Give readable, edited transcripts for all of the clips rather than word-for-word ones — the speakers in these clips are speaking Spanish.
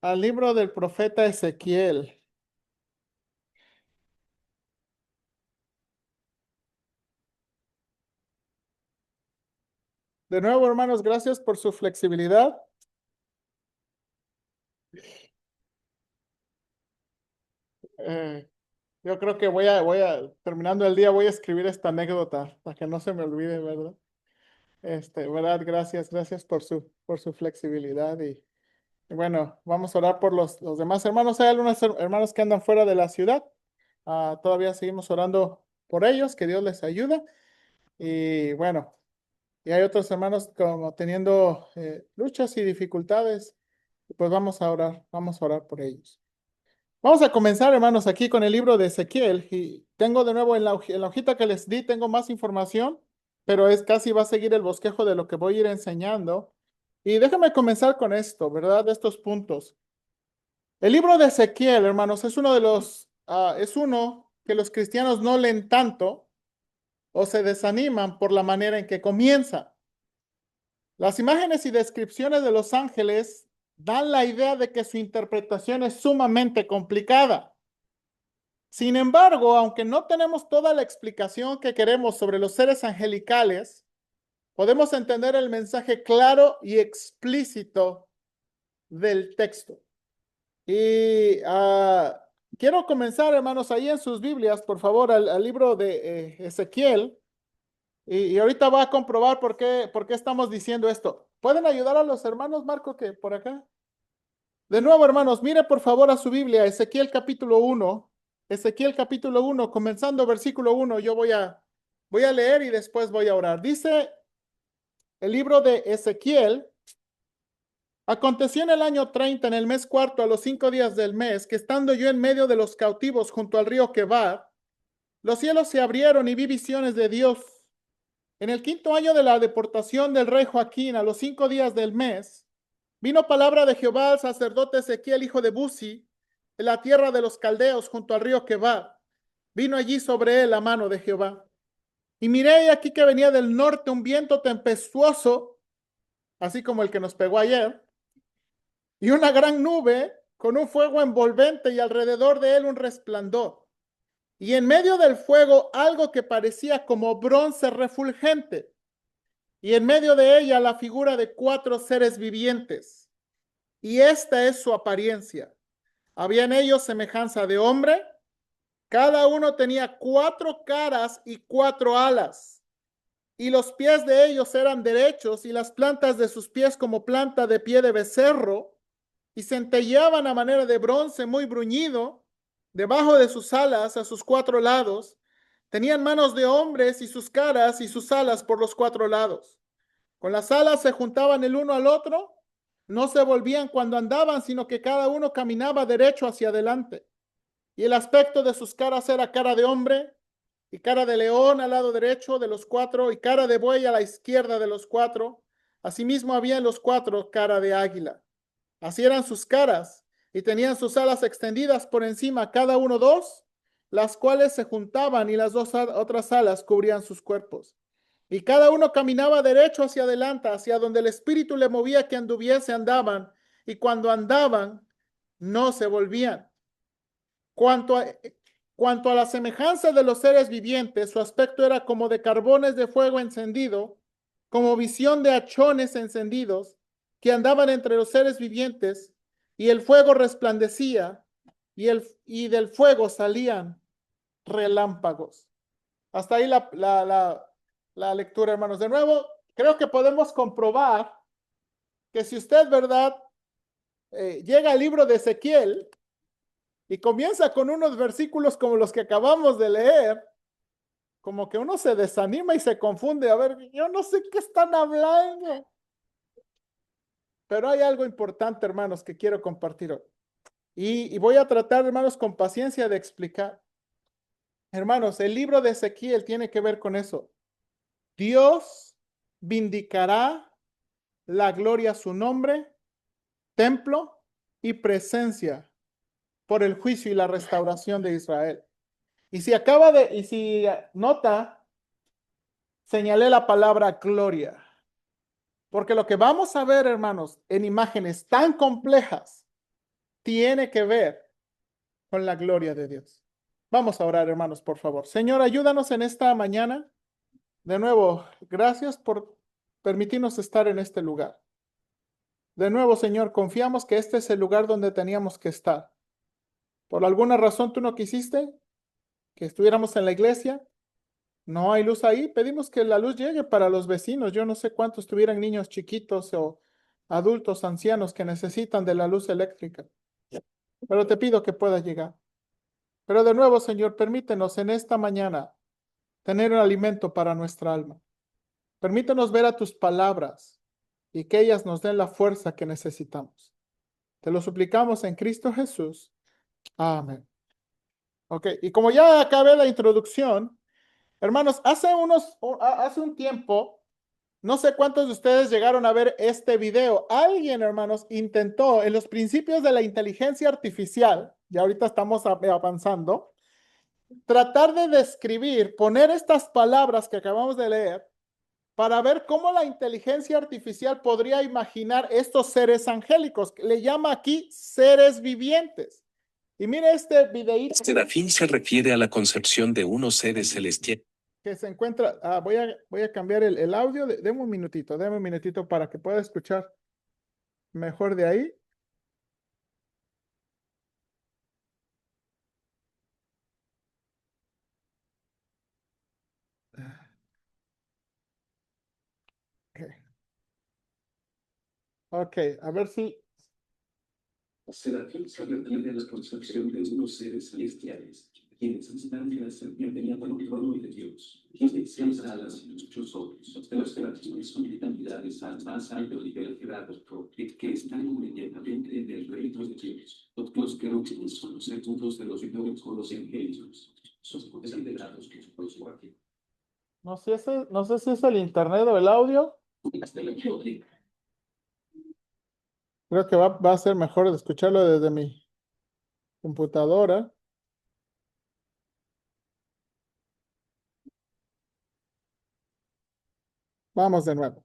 al libro del profeta Ezequiel. De nuevo, hermanos, gracias por su flexibilidad. Eh, yo creo que terminando el día, voy a escribir esta anécdota para que no se me olvide, ¿verdad? ¿Verdad? Gracias por su flexibilidad. Y bueno, vamos a orar por los demás hermanos. Hay algunos hermanos que andan fuera de la ciudad. Todavía seguimos orando por ellos, que Dios les ayude. Y bueno. Y hay otros hermanos como teniendo luchas y dificultades, pues vamos a orar por ellos. Vamos a comenzar, hermanos, aquí con el libro de Ezequiel. Y tengo de nuevo en la hojita que les di, tengo más información, pero es casi va a seguir el bosquejo de lo que voy a ir enseñando. Y déjame comenzar con esto, ¿verdad? De estos puntos. El libro de Ezequiel, hermanos, es uno que los cristianos no leen tanto o se desaniman por la manera en que comienza. Las imágenes y descripciones de los ángeles dan la idea de que su interpretación es sumamente complicada. Sin embargo, aunque no tenemos toda la explicación que queremos sobre los seres angelicales, podemos entender el mensaje claro y explícito del texto. Y quiero comenzar, hermanos, ahí en sus Biblias, por favor, al libro de Ezequiel. Y ahorita va a comprobar por qué estamos diciendo esto. ¿Pueden ayudar a los hermanos, Marco, que por acá? De nuevo, hermanos, mire por favor a su Biblia, Ezequiel capítulo uno. Ezequiel capítulo uno, comenzando versículo uno. Voy a leer y después voy a orar. Dice el libro de Ezequiel: aconteció en el año 30, en el mes cuarto, a los 5 días del mes, que estando yo en medio de los cautivos junto al río Quebar, los cielos se abrieron y vi visiones de Dios. En el quinto año de la deportación del rey Joaquín, a los 5 días del mes, vino palabra de Jehová al sacerdote Ezequiel, hijo de Buzi, en la tierra de los caldeos, junto al río Quebar. Vino allí sobre él la mano de Jehová. Y miré aquí que venía del norte un viento tempestuoso, así como el que nos pegó ayer, y una gran nube con un fuego envolvente y alrededor de él un resplandor. Y en medio del fuego algo que parecía como bronce refulgente. Y en medio de ella la figura de 4 seres vivientes. Y esta es su apariencia. Había en ellos semejanza de hombre, cada uno tenía 4 caras y 4 alas, y los pies de ellos eran derechos, y las plantas de sus pies como planta de pie de becerro, y centelleaban a manera de bronce muy bruñido. Debajo de sus alas, a sus 4 lados, tenían manos de hombres, y sus caras y sus alas por los 4 lados. Con las alas se juntaban el uno al otro, no se volvían cuando andaban, sino que cada uno caminaba derecho hacia adelante. Y el aspecto de sus caras era cara de hombre, y cara de león al lado derecho de los 4, y cara de buey a la izquierda de los 4. Asimismo había en los 4 cara de águila. Así eran sus caras, y tenían sus alas extendidas por encima, cada uno 2, las cuales se juntaban, y las otras alas cubrían sus cuerpos. Y cada uno caminaba derecho hacia adelante, hacia donde el espíritu le movía que anduviese, andaban, y cuando andaban, no se volvían. Cuanto a, cuanto a la semejanza de los seres vivientes, su aspecto era como de carbones de fuego encendido, como visión de hachones encendidos, que andaban entre los seres vivientes, y el fuego resplandecía, y del fuego salían relámpagos. Hasta ahí la lectura, hermanos. De nuevo, creo que podemos comprobar que si usted, ¿verdad? Llega al libro de Ezequiel y comienza con unos versículos como los que acabamos de leer, como que uno se desanima y se confunde. A ver, yo no sé qué están hablando. Pero hay algo importante, hermanos, que quiero compartir hoy. Y voy a tratar, hermanos, con paciencia de explicar. Hermanos, el libro de Ezequiel tiene que ver con eso. Dios vindicará la gloria a su nombre, templo y presencia por el juicio y la restauración de Israel. Y si nota, señalé la palabra gloria, porque lo que vamos a ver, hermanos, en imágenes tan complejas tiene que ver con la gloria de Dios. Vamos a orar, hermanos, por favor. Señor, ayúdanos en esta mañana. De nuevo, gracias por permitirnos estar en este lugar. De nuevo, Señor, confiamos que este es el lugar donde teníamos que estar. Por alguna razón tú no quisiste que estuviéramos en la iglesia. No hay luz ahí. Pedimos que la luz llegue para los vecinos. Yo no sé cuántos tuvieran niños chiquitos o adultos, ancianos que necesitan de la luz eléctrica. Pero te pido que pueda llegar. Pero de nuevo, Señor, permítenos en esta mañana tener un alimento para nuestra alma. Permítenos ver a tus palabras y que ellas nos den la fuerza que necesitamos. Te lo suplicamos en Cristo Jesús. Amén. Ok, y como ya acabé la introducción, hermanos, hace un tiempo, no sé cuántos de ustedes llegaron a ver este video. Alguien, hermanos, intentó en los principios de la inteligencia artificial, y ahorita estamos avanzando, tratar de describir, poner estas palabras que acabamos de leer para ver cómo la inteligencia artificial podría imaginar estos seres angélicos. Le llama aquí seres vivientes. Y mire este videíto Serafín se refiere a la concepción de unos seres celestiales. que se encuentra. Voy a cambiar el audio. Deme un minutito para que pueda escuchar mejor de ahí. Ok, a ver si. Serafín se refiere a la concepción de unos seres celestiales, quienes están en la cercanía del trono de Dios. Tienen 6 alas y muchos ojos. Los serafines son divinidades al más alto nivel jerárquico, que están inmediatamente en el reino de Dios. Los querubines son los segundos de los menores con los angélicos. Son considerados como los guardianes. No sé si es el internet o el audio. Creo que va a ser mejor de escucharlo desde mi computadora. Vamos de nuevo.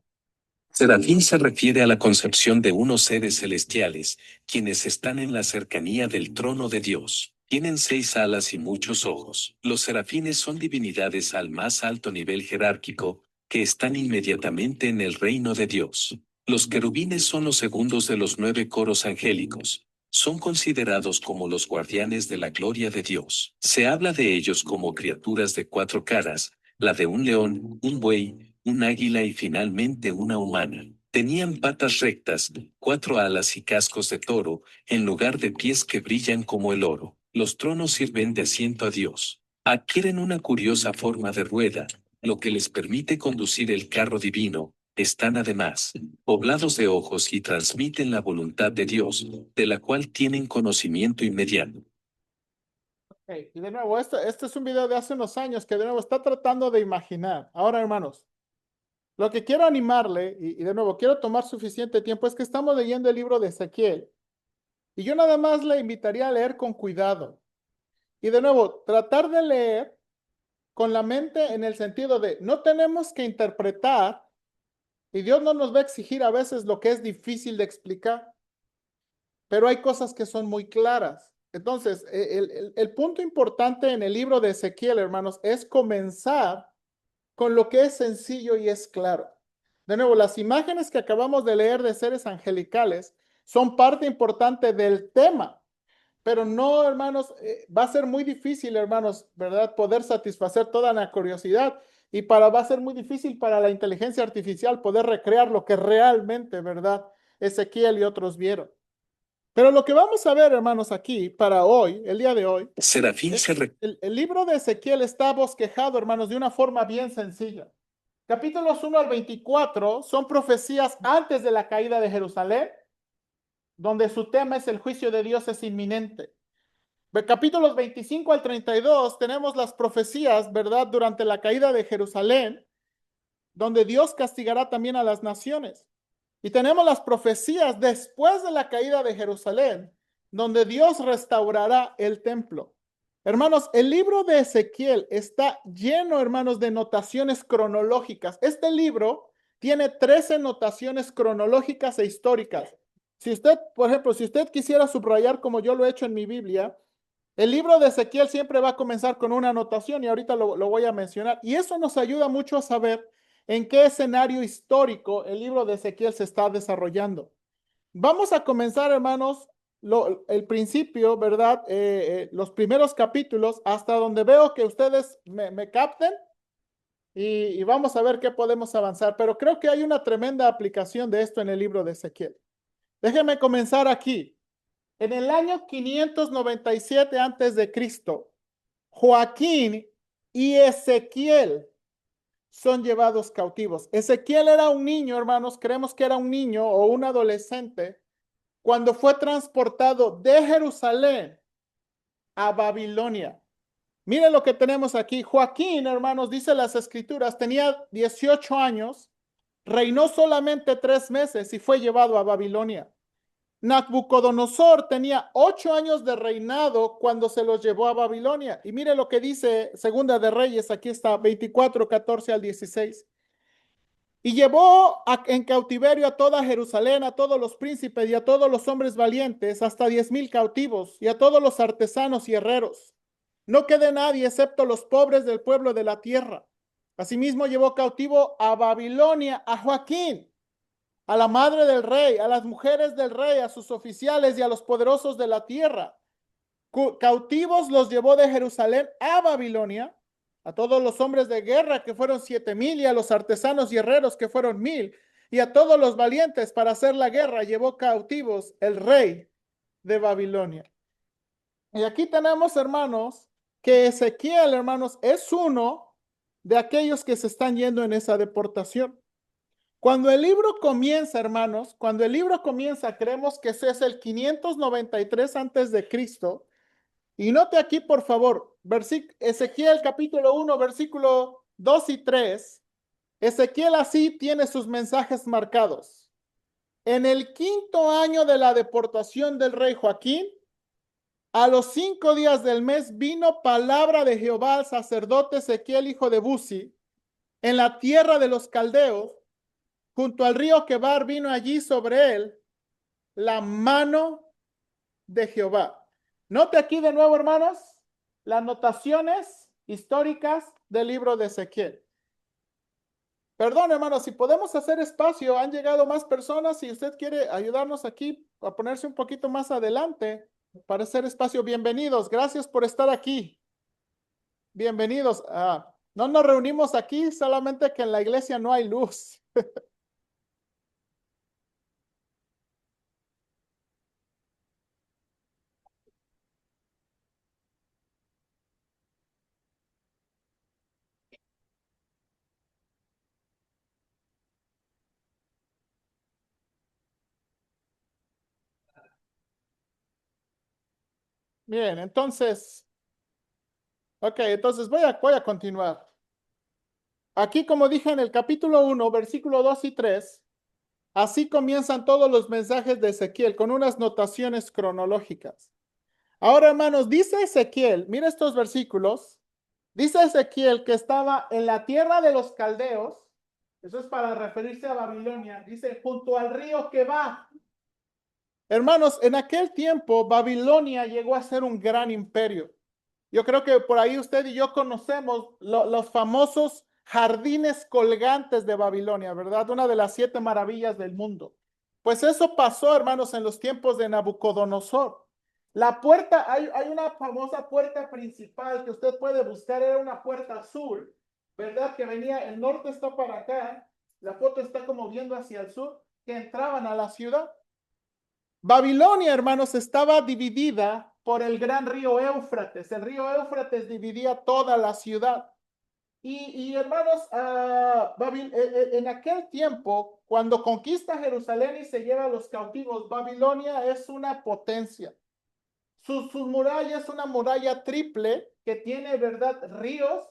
Serafín se refiere a la concepción de unos seres celestiales, quienes están en la cercanía del trono de Dios. Tienen 6 alas y muchos ojos. Los serafines son divinidades al más alto nivel jerárquico, que están inmediatamente en el reino de Dios. Los querubines son los segundos de los 9 coros angélicos. Son considerados como los guardianes de la gloria de Dios. Se habla de ellos como criaturas de 4 caras, la de un león, un buey, un águila y finalmente una humana. Tenían patas rectas, 4 alas y cascos de toro, en lugar de pies que brillan como el oro. Los tronos sirven de asiento a Dios. Adquieren una curiosa forma de rueda, lo que les permite conducir el carro divino. Están además poblados de ojos y transmiten la voluntad de Dios, de la cual tienen conocimiento inmediato. Okay. Y de nuevo, este es un video de hace unos años que de nuevo está tratando de imaginar. Ahora, hermanos, lo que quiero animarle, y de nuevo quiero tomar suficiente tiempo, es que estamos leyendo el libro de Ezequiel. Y yo nada más le invitaría a leer con cuidado. Y de nuevo, tratar de leer con la mente en el sentido de no tenemos que interpretar, y Dios no nos va a exigir a veces lo que es difícil de explicar, pero hay cosas que son muy claras. Entonces, el punto importante en el libro de Ezequiel, hermanos, es comenzar con lo que es sencillo y es claro. De nuevo, las imágenes que acabamos de leer de seres angelicales son parte importante del tema, pero no, hermanos, va a ser muy difícil, hermanos, ¿verdad? Poder satisfacer toda la curiosidad va a ser muy difícil para la inteligencia artificial poder recrear lo que realmente, ¿verdad? Ezequiel y otros vieron. Pero lo que vamos a ver, hermanos, aquí para hoy, el día de hoy, Serafín se el libro de Ezequiel está bosquejado, hermanos, de una forma bien sencilla. Capítulos 1 al 24 son profecías antes de la caída de Jerusalén, donde su tema es el juicio de Dios es inminente. De capítulos 25 al 32 tenemos las profecías, ¿verdad? Durante la caída de Jerusalén, donde Dios castigará también a las naciones. Y tenemos las profecías después de la caída de Jerusalén, donde Dios restaurará el templo. Hermanos, el libro de Ezequiel está lleno, hermanos, de notaciones cronológicas. Este libro tiene 13 notaciones cronológicas e históricas. Si usted, por ejemplo, si usted quisiera subrayar como yo lo he hecho en mi Biblia, el libro de Ezequiel siempre va a comenzar con una anotación y ahorita lo voy a mencionar. Y eso nos ayuda mucho a saber en qué escenario histórico el libro de Ezequiel se está desarrollando. Vamos a comenzar, hermanos, el principio, ¿verdad? Los primeros capítulos, hasta donde veo que ustedes me capten y vamos a ver qué podemos avanzar. Pero creo que hay una tremenda aplicación de esto en el libro de Ezequiel. Déjenme comenzar aquí. En el año 597 antes de Cristo, Joaquín y Ezequiel son llevados cautivos. Ezequiel era un niño, hermanos, creemos que era un niño o un adolescente cuando fue transportado de Jerusalén a Babilonia. Miren lo que tenemos aquí. Joaquín, hermanos, dice las escrituras, tenía 18 años, reinó solamente 3 meses y fue llevado a Babilonia. Nabucodonosor tenía 8 años de reinado cuando se los llevó a Babilonia. Y mire lo que dice Segunda de Reyes, aquí está 24, 14 al 16. Y llevó en cautiverio a toda Jerusalén, a todos los príncipes y a todos los hombres valientes, hasta 10,000 cautivos, y a todos los artesanos y herreros. No quede nadie excepto los pobres del pueblo de la tierra. Asimismo llevó cautivo a Babilonia a Joaquín, a la madre del rey, a las mujeres del rey, a sus oficiales y a los poderosos de la tierra. Cautivos los llevó de Jerusalén a Babilonia, a todos los hombres de guerra que fueron 7,000 y a los artesanos y herreros que fueron 1,000 y a todos los valientes para hacer la guerra llevó cautivos el rey de Babilonia. Y aquí tenemos, hermanos, que Ezequiel, hermanos, es uno de aquellos que se están yendo en esa deportación. Cuando el libro comienza, hermanos, cuando el libro comienza, creemos que ese es el 593 antes de Cristo. Y note aquí, por favor, Ezequiel capítulo 1, versículo 2 y 3. Ezequiel así tiene sus mensajes marcados. En el 5.º año de la deportación del rey Joaquín, a los 5 días del mes vino palabra de Jehová al sacerdote Ezequiel, hijo de Buzi, en la tierra de los caldeos, junto al río Quebar vino allí sobre él la mano de Jehová. Note aquí de nuevo, hermanos, las notaciones históricas del libro de Ezequiel. Perdón, hermanos, si podemos hacer espacio, han llegado más personas. Si usted quiere ayudarnos aquí a ponerse un poquito más adelante para hacer espacio, bienvenidos. Gracias por estar aquí. Bienvenidos. No nos reunimos aquí, solamente que en la iglesia no hay luz. Bien, entonces, ok, entonces voy a continuar. Aquí, como dije en el capítulo 1, versículo 2 y 3, así comienzan todos los mensajes de Ezequiel con unas notaciones cronológicas. Ahora, hermanos, dice Ezequiel, mira estos versículos, dice Ezequiel que estaba en la tierra de los caldeos, eso es para referirse a Babilonia, dice, junto al río Quebar. Hermanos, en aquel tiempo Babilonia llegó a ser un gran imperio. Yo creo que por ahí usted y yo conocemos los famosos jardines colgantes de Babilonia, ¿verdad? Una de las 7 maravillas del mundo. Pues eso pasó, hermanos, en los tiempos de Nabucodonosor. La puerta, hay una famosa puerta principal que usted puede buscar, era una puerta azul, ¿verdad? Que venía, el norte está para acá, la foto está como viendo hacia el sur, que entraban a la ciudad. Babilonia, hermanos, estaba dividida por el gran río Éufrates. El río Éufrates dividía toda la ciudad. Hermanos, en aquel tiempo, cuando conquista Jerusalén y se lleva a los cautivos, Babilonia es una potencia. Sus murallas es una muralla triple que tiene, ¿verdad?, ríos,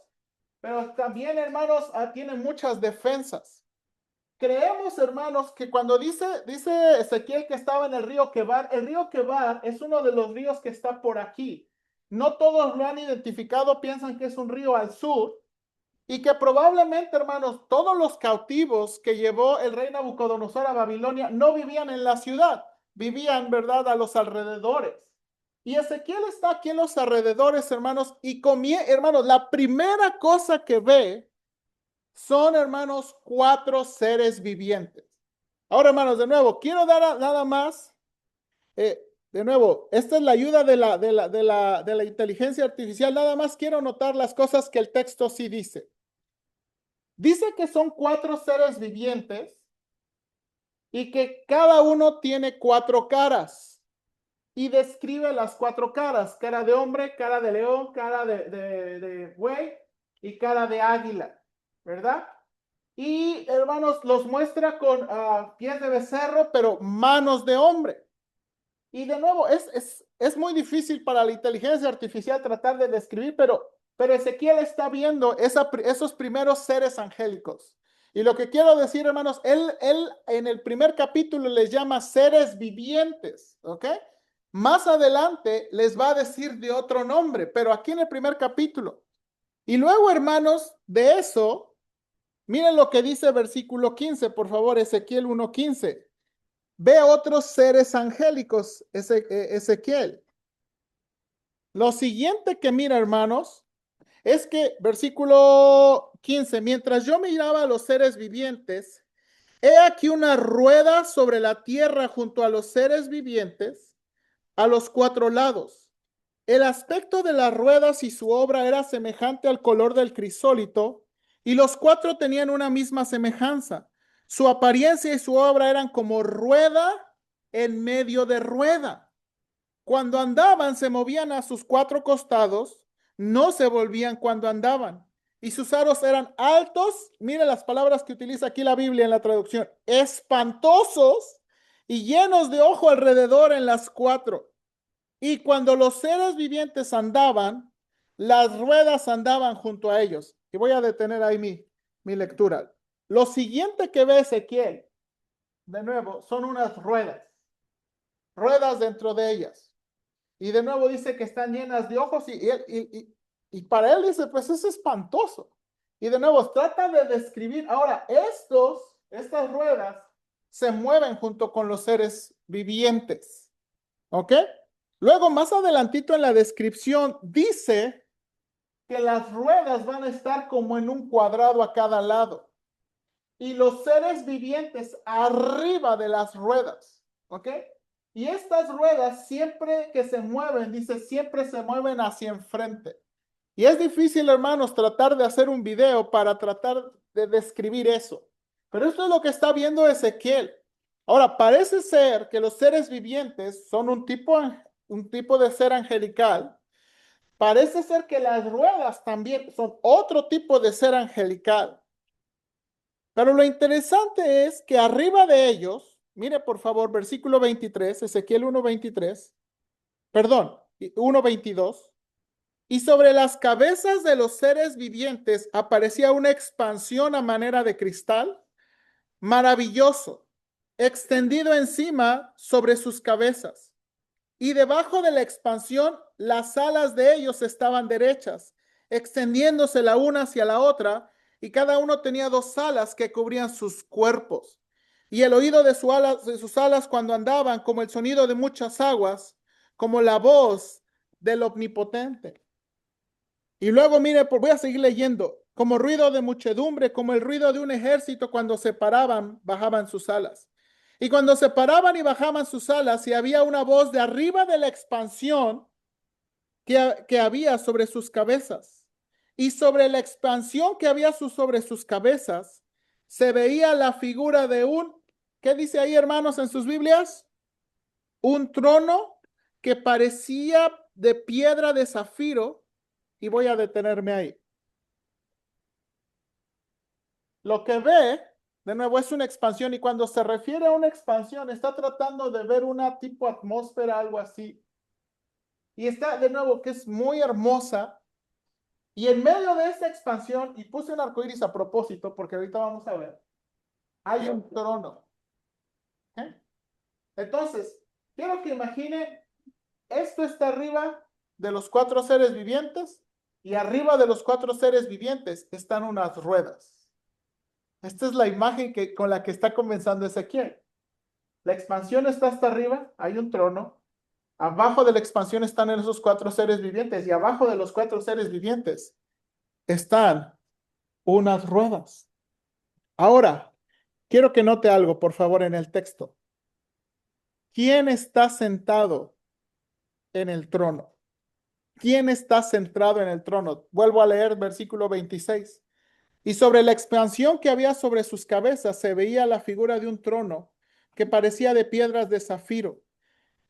pero también, hermanos, tiene muchas defensas. Creemos, hermanos, que cuando dice Ezequiel que estaba en el río Quebar es uno de los ríos que está por aquí. No todos lo han identificado, piensan que es un río al sur y que probablemente, hermanos, todos los cautivos que llevó el rey Nabucodonosor a Babilonia no vivían en la ciudad, vivían, ¿verdad?, a los alrededores. Y Ezequiel está aquí en los alrededores, hermanos, y hermanos, la primera cosa que ve son, hermanos, 4 seres vivientes. Ahora, hermanos, de nuevo, quiero dar nada más, de nuevo, esta es la ayuda de la inteligencia artificial. Nada más quiero notar las cosas que el texto sí dice. Dice que son 4 seres vivientes y que cada uno tiene 4 caras. Y describe las 4 caras: cara de hombre, cara de león, cara de buey y cara de águila, ¿verdad? Y hermanos, los muestra con pies de becerro, pero manos de hombre. Y de nuevo, es muy difícil para la inteligencia artificial tratar de describir, pero Ezequiel está viendo esos primeros seres angélicos. Y lo que quiero decir, hermanos, él en el primer capítulo les llama seres vivientes, ¿ok? Más adelante les va a decir de otro nombre, pero aquí en el primer capítulo. Y luego, hermanos, de eso, miren lo que dice versículo 15, por favor, Ezequiel 1:15. Ve otros seres angélicos, Ezequiel. Lo siguiente que mira, hermanos, es que versículo 15, mientras yo miraba a los seres vivientes, he aquí una rueda sobre la tierra junto a los seres vivientes a los 4 lados. El aspecto de las ruedas y su obra era semejante al color del crisólito, y los 4 tenían una misma semejanza. Su apariencia y su obra eran como rueda en medio de rueda. Cuando andaban, se movían a sus 4 costados, no se volvían cuando andaban. Y sus aros eran altos, mire las palabras que utiliza aquí la Biblia en la traducción: espantosos y llenos de ojo alrededor en las 4. Y cuando los seres vivientes andaban, las ruedas andaban junto a ellos. Y voy a detener ahí mi lectura. Lo siguiente que ve Ezequiel, de nuevo, son unas ruedas dentro de ellas. Y de nuevo dice que están llenas de ojos y para él dice, pues es espantoso. Y de nuevo trata de describir. Ahora, estas ruedas se mueven junto con los seres vivientes. ¿Ok? Luego, más adelantito en la descripción, dice que las ruedas van a estar como en un cuadrado a cada lado. Y los seres vivientes arriba de las ruedas. ¿Ok? Y estas ruedas siempre que se mueven, dice, siempre se mueven hacia enfrente. Y es difícil, hermanos, tratar de hacer un video para tratar de describir eso. Pero esto es lo que está viendo Ezequiel. Ahora, parece ser que los seres vivientes son un tipo de ser angelical. Parece ser que las ruedas también son otro tipo de ser angelical. Pero lo interesante es que arriba de ellos, mire por favor, versículo 23, Ezequiel 1:23, perdón, 1:22, y sobre las cabezas de los seres vivientes aparecía una expansión a manera de cristal, maravilloso, extendido encima sobre sus cabezas. Y debajo de la expansión, las alas de ellos estaban derechas, extendiéndose la una hacia la otra, y cada uno tenía 2 alas que cubrían sus cuerpos. Y el oído de sus alas cuando andaban, como el sonido de muchas aguas, como la voz del Omnipotente. Y luego, mire, voy a seguir leyendo, como ruido de muchedumbre, como el ruido de un ejército cuando se paraban, bajaban sus alas. Y cuando se paraban y bajaban sus alas, y había una voz de arriba de la expansión que había sobre sus cabezas. Y sobre la expansión que había sobre sus cabezas, se veía la figura de ¿qué dice ahí, hermanos, en sus Biblias? Un trono que parecía de piedra de zafiro, y voy a detenerme ahí. Lo que ve, de nuevo, es una expansión, y cuando se refiere a una expansión, está tratando de ver una tipo atmósfera, algo así. Y está, de nuevo, que es muy hermosa. Y en medio de esta expansión, y puse un arcoíris a propósito, porque ahorita vamos a ver, hay un trono. ¿Okay? Entonces, quiero que imagine, esto está arriba de los 4 seres vivientes, y arriba de los 4 seres vivientes están unas ruedas. Esta es la imagen con la que está comenzando Ezequiel. La expansión está hasta arriba, hay un trono. Abajo de la expansión están esos cuatro seres vivientes y abajo de los cuatro seres vivientes están unas ruedas. Ahora, quiero que note algo, por favor, en el texto. ¿Quién está sentado en el trono? ¿Quién está centrado en el trono? Vuelvo a leer versículo 26. Y sobre la expansión que había sobre sus cabezas se veía la figura de un trono que parecía de piedras de zafiro.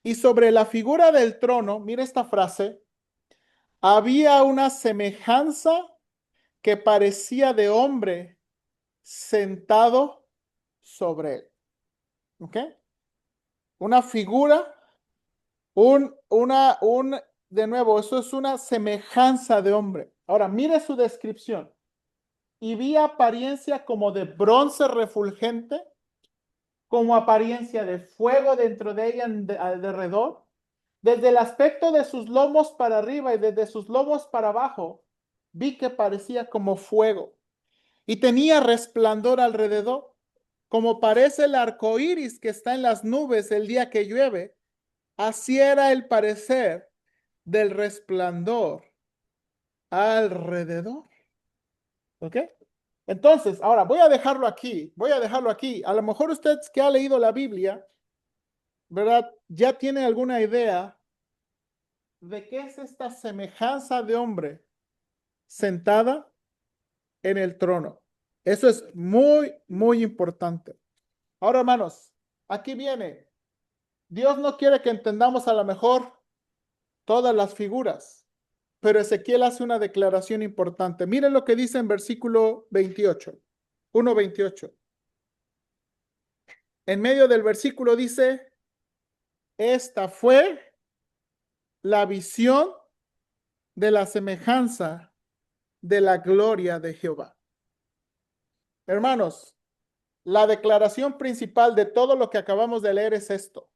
Y sobre la figura del trono, mira esta frase, había una semejanza que parecía de hombre sentado sobre él. ¿Ok? Una figura, de nuevo, eso es una semejanza de hombre. Ahora, mire su descripción. Y vi apariencia como de bronce refulgente, como apariencia de fuego dentro de ella alrededor. Desde el aspecto de sus lomos para arriba y desde sus lomos para abajo, vi que parecía como fuego y tenía resplandor alrededor, como parece el arco iris que está en las nubes el día que llueve. Así era el parecer del resplandor alrededor. ¿Ok? Entonces, ahora voy a dejarlo aquí, voy a dejarlo aquí. A lo mejor usted que ha leído la Biblia, ¿verdad? Ya tiene alguna idea de qué es esta semejanza de hombre sentada en el trono. Eso es muy, muy importante. Ahora, hermanos, aquí viene. Dios no quiere que entendamos a lo mejor todas las figuras, pero Ezequiel hace una declaración importante. Miren lo que dice en versículo 28, 1:28. En medio del versículo dice, esta fue la visión de la semejanza de la gloria de Jehová. Hermanos, la declaración principal de todo lo que acabamos de leer es esto.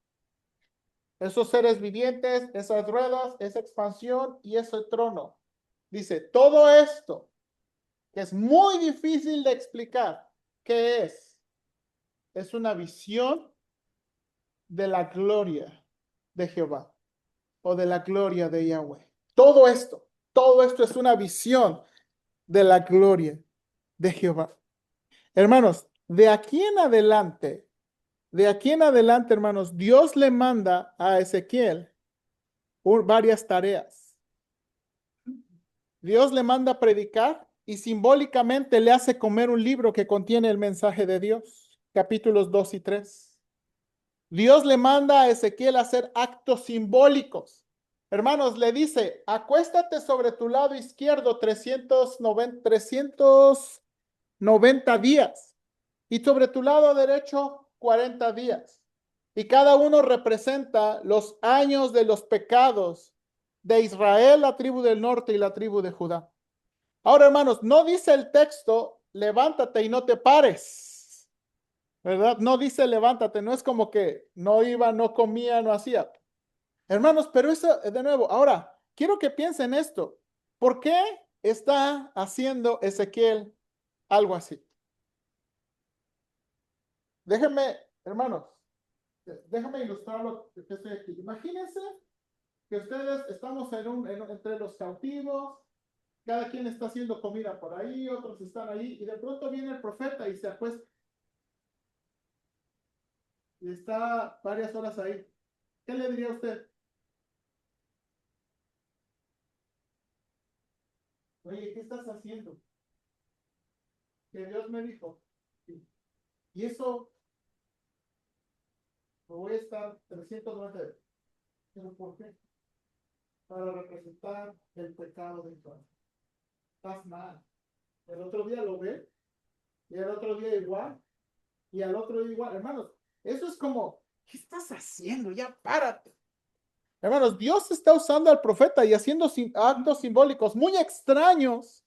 Esos seres vivientes, esas ruedas, esa expansión y ese trono. Dice, todo esto, que es muy difícil de explicar, ¿qué es? Es una visión de la gloria de Jehová o de la gloria de Yahweh. Todo esto es una visión de la gloria de Jehová. Hermanos, de aquí en adelante, hermanos, Dios le manda a Ezequiel varias tareas. Dios le manda a predicar y simbólicamente le hace comer un libro que contiene el mensaje de Dios, capítulos 2 y 3. Dios le manda a Ezequiel a hacer actos simbólicos. Hermanos, le dice, acuéstate sobre tu lado izquierdo 390 días y sobre tu lado derecho 40 días. Y cada uno representa los años de los pecados de Israel, la tribu del norte y la tribu de Judá. Ahora, hermanos, no dice el texto, levántate y no te pares, ¿verdad? No dice levántate, no es como que no iba, no comía, no hacía. Hermanos, pero eso, de nuevo, ahora, quiero que piensen esto. ¿Por qué está haciendo Ezequiel algo así? Déjenme, hermanos, déjame ilustrar lo que estoy aquí. Imagínense que ustedes estamos entre los cautivos, cada quien está haciendo comida por ahí, otros están ahí, y de pronto viene el profeta y se acuesta y está varias horas ahí. ¿Qué le diría a usted? Oye, ¿qué estás haciendo? Que Dios me dijo. Y eso lo voy a estar 390 veces. ¿Pero por qué? Para representar el pecado de Dios. Estás mal. El otro día lo ve, y el otro día igual, y al otro día igual. Hermanos, eso es como, ¿qué estás haciendo? Ya párate. Hermanos, Dios está usando al profeta y haciendo actos simbólicos muy extraños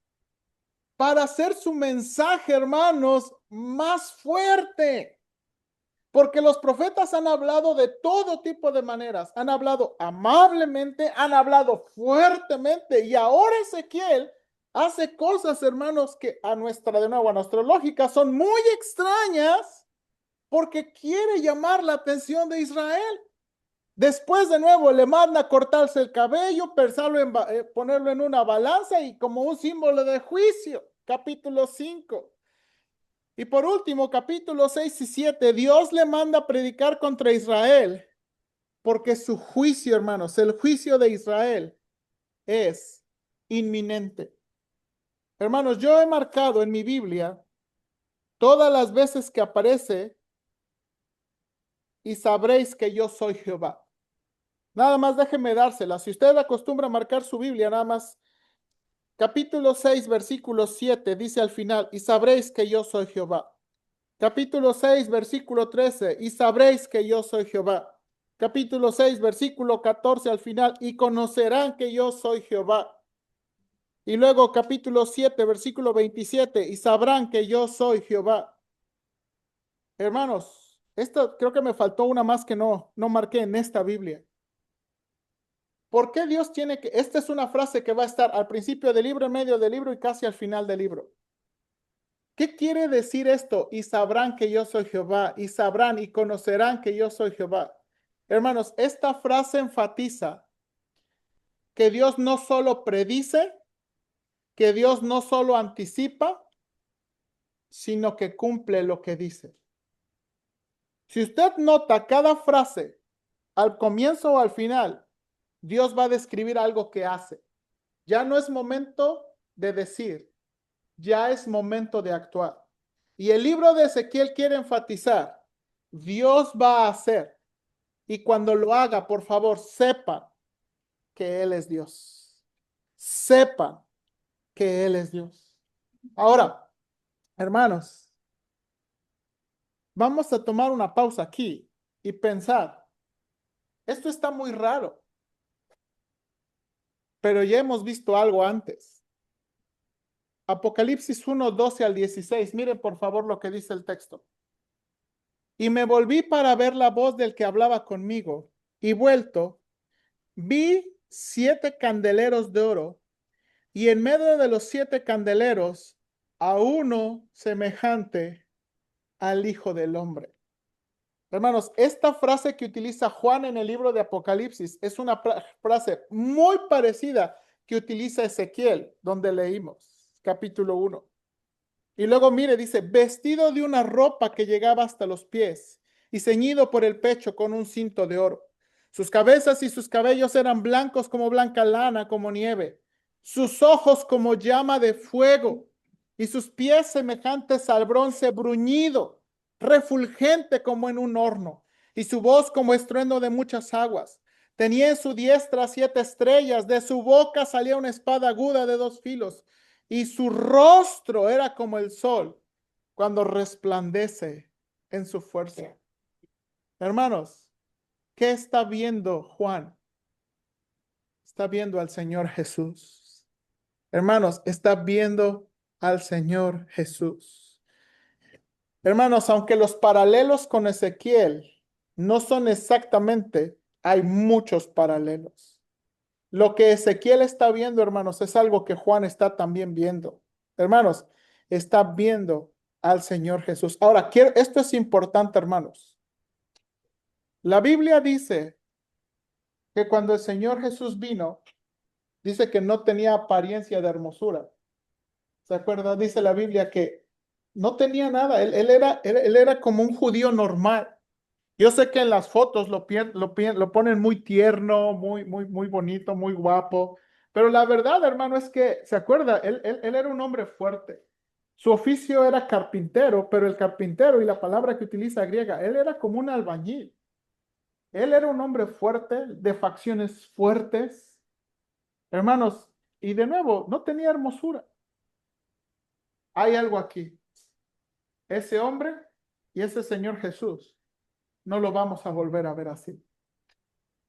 para hacer su mensaje, hermanos, más fuerte. Porque los profetas han hablado de todo tipo de maneras, han hablado amablemente, han hablado fuertemente, y ahora Ezequiel hace cosas, hermanos, que de nuevo, a nuestra lógica son muy extrañas, porque quiere llamar la atención de Israel. Después de nuevo le manda cortarse el cabello, ponerlo en una balanza y como un símbolo de juicio. Capítulo 5. Y por último, capítulo 6 y 7, Dios le manda a predicar contra Israel, porque su juicio, hermanos, el juicio de Israel es inminente. Hermanos, yo he marcado en mi Biblia todas las veces que aparece y sabréis que yo soy Jehová. Nada más déjeme dársela. Si usted acostumbra a marcar su Biblia, nada más, capítulo 6, versículo 7, dice al final, y sabréis que yo soy Jehová. Capítulo 6, versículo 13, y sabréis que yo soy Jehová. Capítulo 6, versículo 14 al final, y conocerán que yo soy Jehová. Y luego capítulo 7, versículo 27, y sabrán que yo soy Jehová. Hermanos, esta creo que me faltó una más que no marqué en esta Biblia. ¿Por qué Dios tiene que? Esta es una frase que va a estar al principio del libro, en medio del libro y casi al final del libro. ¿Qué quiere decir esto? Y sabrán que yo soy Jehová, y sabrán y conocerán que yo soy Jehová. Hermanos, esta frase enfatiza que Dios no solo predice, que Dios no solo anticipa, sino que cumple lo que dice. Si usted nota cada frase, al comienzo o al final, Dios va a describir algo que hace. Ya no es momento de decir, ya es momento de actuar. Y el libro de Ezequiel quiere enfatizar, Dios va a hacer. Y cuando lo haga, por favor, sepan que Él es Dios. Sepan que Él es Dios. Ahora, hermanos, vamos a tomar una pausa aquí y pensar, esto está muy raro, pero ya hemos visto algo antes. Apocalipsis 1, 12 al 16. Miren por favor lo que dice el texto. Y me volví para ver la voz del que hablaba conmigo, y vuelto, vi 7 candeleros de oro, y en medio de los 7 candeleros, a uno semejante al Hijo del Hombre. Hermanos, esta frase que utiliza Juan en el libro de Apocalipsis es una frase muy parecida que utiliza Ezequiel, donde leímos, capítulo 1. Y luego mire, dice, vestido de una ropa que llegaba hasta los pies y ceñido por el pecho con un cinto de oro. Sus cabezas y sus cabellos eran blancos como blanca lana, como nieve. Sus ojos como llama de fuego y sus pies semejantes al bronce bruñido, refulgente como en un horno, y su voz como estruendo de muchas aguas. Tenía en su diestra 7 estrellas, de su boca salía una espada aguda de 2 filos y su rostro era como el sol cuando resplandece en su fuerza. Hermanos, ¿qué está viendo Juan? Está viendo al Señor Jesús. Hermanos, está viendo al Señor Jesús. Hermanos, aunque los paralelos con Ezequiel no son exactamente, hay muchos paralelos. Lo que Ezequiel está viendo, hermanos, es algo que Juan está también viendo. Hermanos, está viendo al Señor Jesús. Ahora, esto es importante, hermanos. La Biblia dice que cuando el Señor Jesús vino, dice que no tenía apariencia de hermosura. ¿Se acuerda? Dice la Biblia que no tenía nada. Él era como un judío normal. Yo sé que en las fotos lo ponen muy tierno, muy bonito, muy guapo, pero la verdad, hermano, es que, ¿se acuerda? Él era un hombre fuerte. Su oficio era carpintero, pero el carpintero y la palabra que utiliza griega, él era como un albañil. Él era un hombre fuerte, de facciones fuertes, hermanos, y de nuevo, no tenía hermosura. Hay algo aquí. Ese hombre y ese Señor Jesús, no lo vamos a volver a ver así.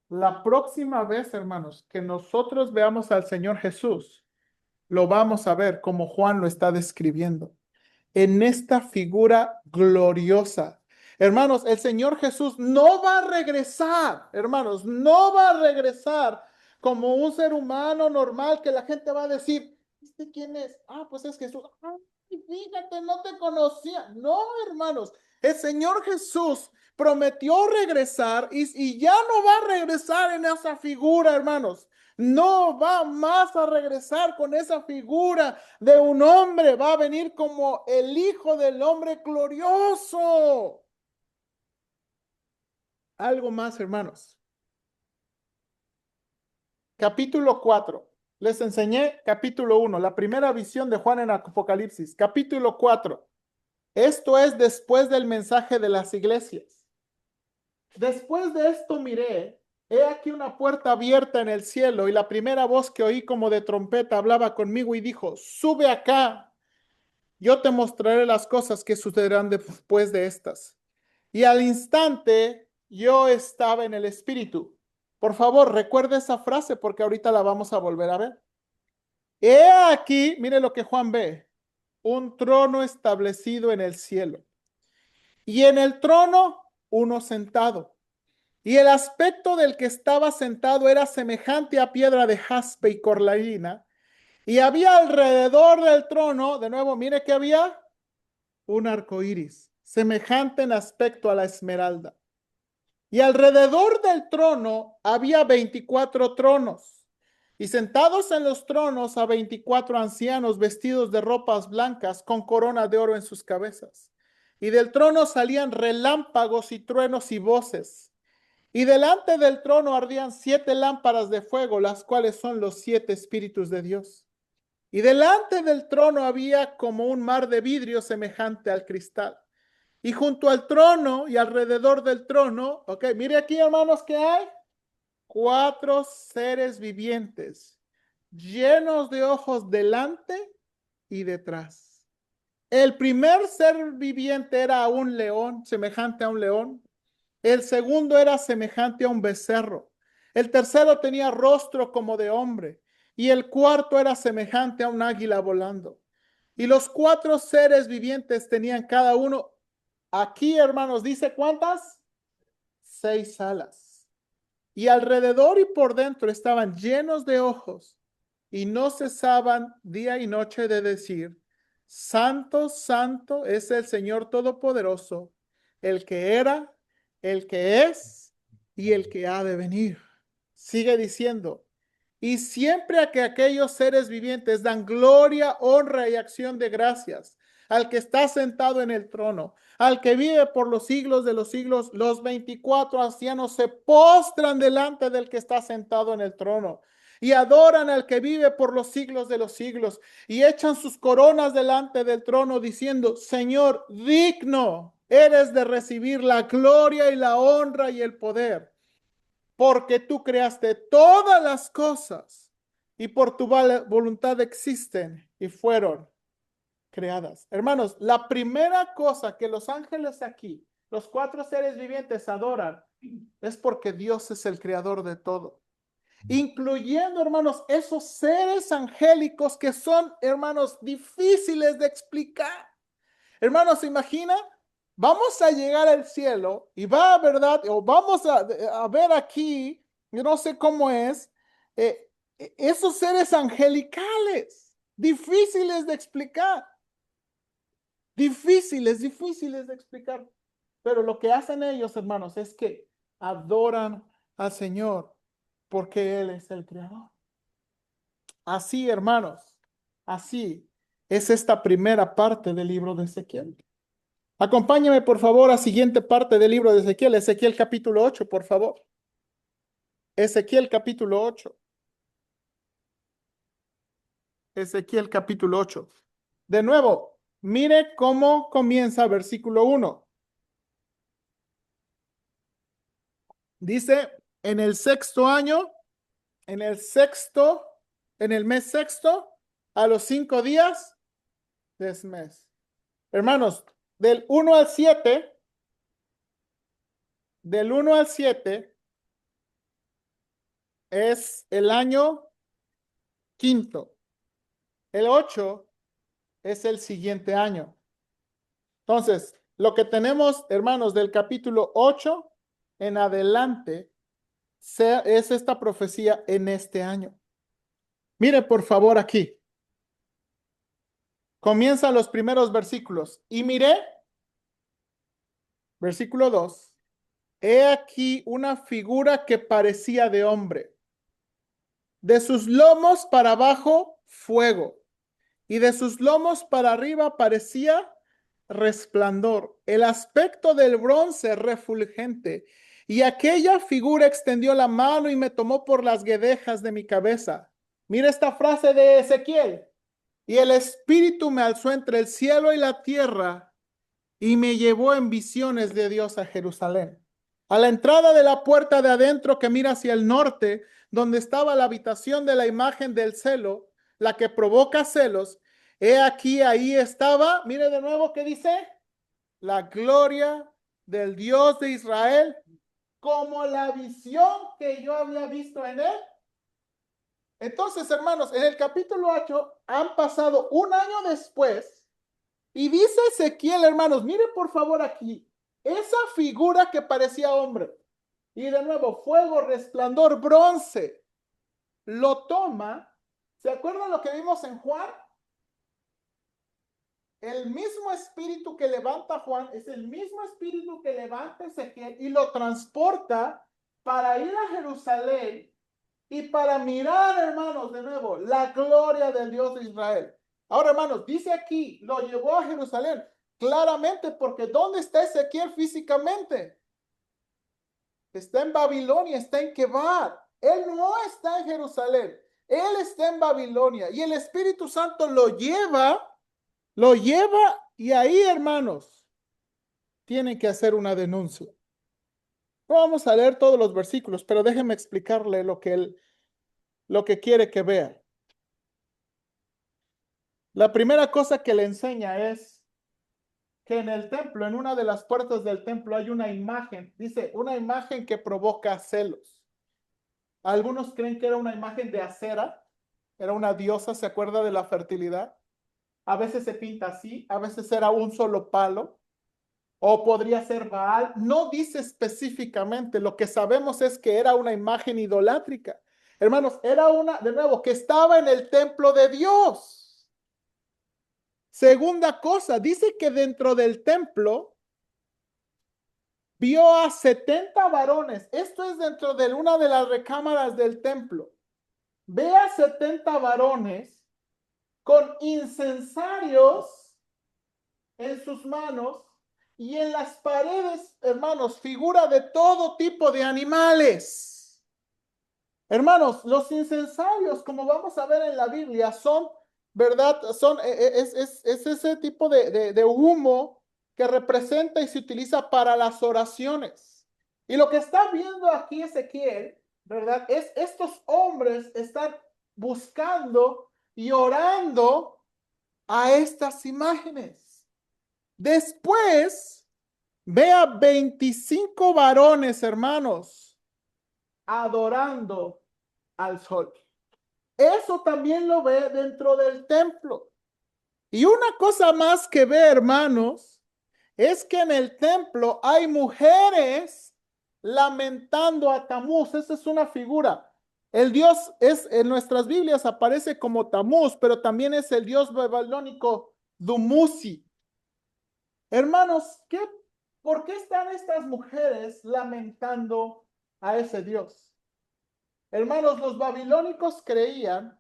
La próxima vez, hermanos, que nosotros veamos al Señor Jesús, lo vamos a ver como Juan lo está describiendo, en esta figura gloriosa. Hermanos, el Señor Jesús no va a regresar, hermanos, no va a regresar como un ser humano normal que la gente va a decir, quién es? Ah, pues es Jesús. Ay, fíjate, no te conocía. No, hermanos, El Señor Jesús prometió regresar y ya no va a regresar en esa figura, hermanos. No va más a regresar con esa figura de un hombre. Va a venir como el Hijo del Hombre glorioso. Algo más, hermanos. Capítulo 4. Les enseñé capítulo 1, la primera visión de Juan en Apocalipsis. Capítulo 4. Esto es después del mensaje de las iglesias. Después de esto miré, he aquí una puerta abierta en el cielo, y la primera voz que oí como de trompeta hablaba conmigo y dijo: sube acá, yo te mostraré las cosas que sucederán después de estas. Y al instante yo estaba en el espíritu. Por favor, recuerde esa frase porque ahorita la vamos a volver a ver. He aquí, mire lo que Juan ve: un trono establecido en el cielo, y en el trono uno sentado. Y el aspecto del que estaba sentado era semejante a piedra de jaspe y cornalina. Y había alrededor del trono, de nuevo, mire que había un arco iris, semejante en aspecto a la esmeralda. Y alrededor del trono había 24 tronos. Y sentados en los tronos a 24 ancianos vestidos de ropas blancas con corona de oro en sus cabezas. Y del trono salían relámpagos y truenos y voces. Y delante del trono ardían 7 lámparas de fuego, las cuales son los 7 espíritus de Dios. Y delante del trono había como un mar de vidrio semejante al cristal. Y junto al trono y alrededor del trono, ok, mire aquí, hermanos, que hay 4 seres vivientes, llenos de ojos delante y detrás. El primer ser viviente era un león, semejante a un león. El segundo era semejante a un becerro. El tercero tenía rostro como de hombre. Y el cuarto era semejante a un águila volando. Y los 4 seres vivientes tenían cada uno, aquí, hermanos, dice ¿cuántas? 6 alas. Y alrededor y por dentro estaban llenos de ojos, y no cesaban día y noche de decir: Santo, santo es el Señor Todopoderoso, el que era, el que es y el que ha de venir. Sigue diciendo: y siempre a que aquellos seres vivientes dan gloria, honra y acción de gracias al que está sentado en el trono, al que vive por los siglos de los siglos, los 24 ancianos se postran delante del que está sentado en el trono y adoran al que vive por los siglos de los siglos, y echan sus coronas delante del trono diciendo: Señor, digno eres de recibir la gloria y la honra y el poder, porque tú creaste todas las cosas y por tu voluntad existen y fueron creadas. Hermanos, la primera cosa que los ángeles aquí, los 4 seres vivientes adoran, es porque Dios es el creador de todo. Incluyendo, hermanos, esos seres angélicos que son, hermanos, difíciles de explicar. Hermanos, ¿se imagina? Vamos a llegar al cielo y va, ¿verdad? O vamos a ver aquí, yo no sé cómo es, esos seres angelicales, difíciles de explicar, difíciles de explicar. Pero lo que hacen ellos, hermanos, es que adoran al Señor porque Él es el creador. Así, hermanos, así es esta primera parte del libro de Ezequiel. Acompáñame, por favor, a siguiente parte del libro de Ezequiel, Ezequiel capítulo 8, por favor. Ezequiel capítulo 8. Ezequiel capítulo 8. De nuevo, mire cómo comienza versículo 1. Dice: en el sexto año, en el sexto, en el mes sexto, a los 5 días de ese mes. Hermanos, del 1 al 7, del 1 al 7 es el año quinto. El 8 es el siguiente año. Entonces, lo que tenemos, hermanos, del capítulo 8 en adelante es esta profecía en este año. Mire, por favor, aquí. Comienzan los primeros versículos. Y miré Versículo 2. He aquí una figura que parecía de hombre. De sus lomos para abajo, fuego. Y de sus lomos para arriba parecía resplandor. El aspecto del bronce refulgente. Y aquella figura extendió la mano y me tomó por las guedejas de mi cabeza. Mira esta frase de Ezequiel. Y el espíritu me alzó entre el cielo y la tierra y me llevó en visiones de Dios a Jerusalén. A la entrada de la puerta de adentro que mira hacia el norte, donde estaba la habitación de la imagen del celo, la que provoca celos, he aquí, ahí estaba, mire de nuevo qué dice, la gloria del Dios de Israel, como la visión que yo había visto en él. Entonces, hermanos, en el capítulo 8 han pasado un año después y dice Ezequiel, hermanos, miren por favor aquí, esa figura que parecía hombre, y de nuevo, fuego, resplandor, bronce, lo toma. ¿Se acuerdan lo que vimos en Juan? El mismo espíritu que levanta a Juan es el mismo espíritu que levanta a Ezequiel y lo transporta para ir a Jerusalén y para mirar, hermanos, de nuevo, la gloria del Dios de Israel. Ahora, hermanos, dice aquí, lo llevó a Jerusalén, claramente, porque ¿dónde está Ezequiel físicamente? Está en Babilonia, está en Quebar. Él no está en Jerusalén, él está en Babilonia y el Espíritu Santo lo lleva y ahí, hermanos, tienen que hacer una denuncia. No vamos a leer todos los versículos, pero déjenme explicarle lo que quiere que vea. La primera cosa que le enseña es que en el templo, en una de las puertas del templo, hay una imagen, dice, una imagen que provoca celos. Algunos creen que era una imagen de Acera, era una diosa, ¿se acuerda de la fertilidad? A veces se pinta así, a veces era un solo palo, o podría ser Baal. No dice específicamente, lo que sabemos es que era una imagen idolátrica. Hermanos, era una, de nuevo, que estaba en el templo de Dios. Segunda cosa, dice que dentro del templo vio a 70 varones. Esto es dentro de una de las recámaras del templo. Ve a 70 varones con incensarios en sus manos y en las paredes, hermanos, figura de todo tipo de animales. Hermanos, los incensarios, como vamos a ver en la Biblia, son, ¿verdad? Es ese tipo de humo que representa y se utiliza para las oraciones. Y lo que está viendo aquí Ezequiel, ¿verdad? Es estos hombres están buscando y orando a estas imágenes. Después, ve a 25 varones, hermanos, adorando al sol. Eso también lo ve dentro del templo. Y una cosa más que ve, hermanos, es que en el templo hay mujeres lamentando a Tamuz. Esa es una figura. El dios es en nuestras Biblias aparece como Tamuz, pero también es el dios babilónico Dumuzi. Hermanos, ¿por qué están estas mujeres lamentando a ese dios? Hermanos, los babilónicos creían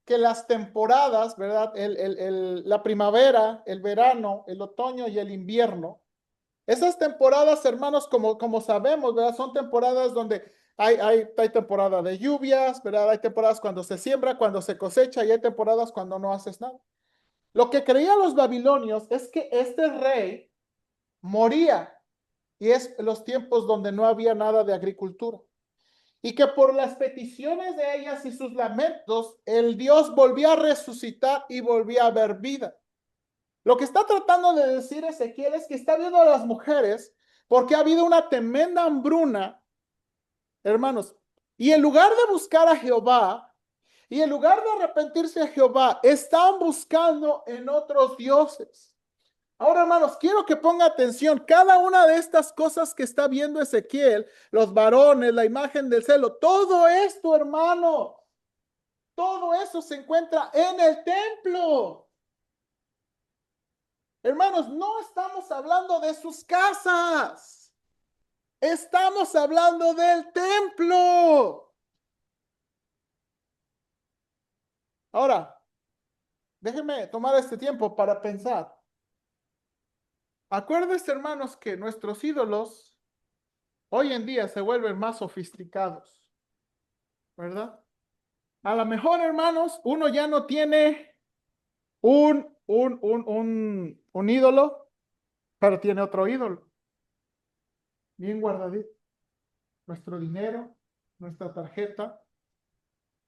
que las temporadas, ¿verdad? La primavera, el verano, el otoño y el invierno, esas temporadas, hermanos, como sabemos, ¿verdad? Son temporadas donde hay temporada de lluvias, ¿verdad? Hay temporadas cuando se siembra, cuando se cosecha y hay temporadas cuando no haces nada. Lo que creían los babilonios es que este rey moría y es los tiempos donde no había nada de agricultura. Y que por las peticiones de ellas y sus lamentos, el Dios volvía a resucitar y volvía a ver vida. Lo que está tratando de decir Ezequiel es que está viendo a las mujeres porque ha habido una tremenda hambruna, hermanos. Y en lugar de buscar a Jehová, y en lugar de arrepentirse a Jehová, están buscando en otros dioses. Ahora, hermanos, quiero que ponga atención. Cada una de estas cosas que está viendo Ezequiel, los varones, la imagen del celo, todo esto, hermano, todo eso se encuentra en el templo. Hermanos, no estamos hablando de sus casas. Estamos hablando del templo. Ahora, déjenme tomar este tiempo para pensar. Acuérdense, hermanos, que nuestros ídolos hoy en día se vuelven más sofisticados, ¿verdad? A lo mejor, hermanos, uno ya no tiene un ídolo, pero tiene otro ídolo, bien guardadito. Nuestro dinero, nuestra tarjeta.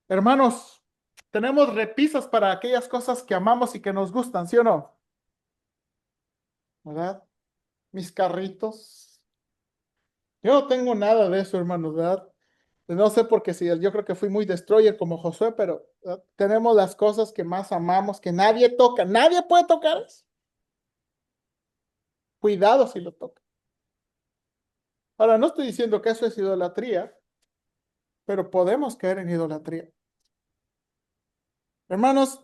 Hermanos, tenemos repisas para aquellas cosas que amamos y que nos gustan, ¿sí o no? ¿Verdad? Mis carritos. Yo no tengo nada de eso, hermanos, ¿verdad? No sé por qué si yo creo que fui muy destroyer como Josué, pero ¿verdad? Tenemos las cosas que más amamos, que nadie toca. Nadie puede tocar eso. Cuidado si lo toca. Ahora, no estoy diciendo que eso es idolatría, pero podemos caer en idolatría. Hermanos,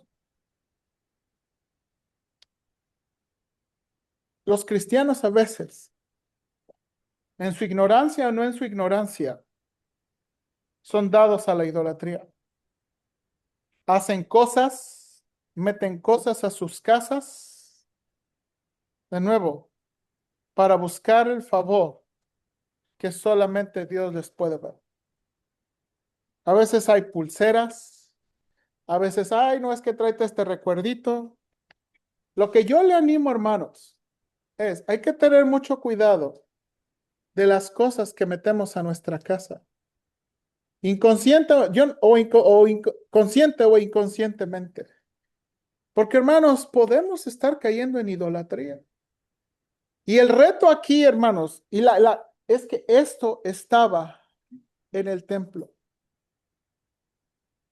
los cristianos a veces, en su ignorancia o no en su ignorancia, son dados a la idolatría. Hacen cosas, meten cosas a sus casas, de nuevo, para buscar el favor que solamente Dios les puede dar. A veces hay pulseras, a veces, ay, no es que tráete este recuerdito. Lo que yo le animo, hermanos, es, hay que tener mucho cuidado de las cosas que metemos a nuestra casa. Inconsciente, consciente o inconscientemente. Porque, hermanos, podemos estar cayendo en idolatría. Y el reto aquí, hermanos, es que esto estaba en el templo.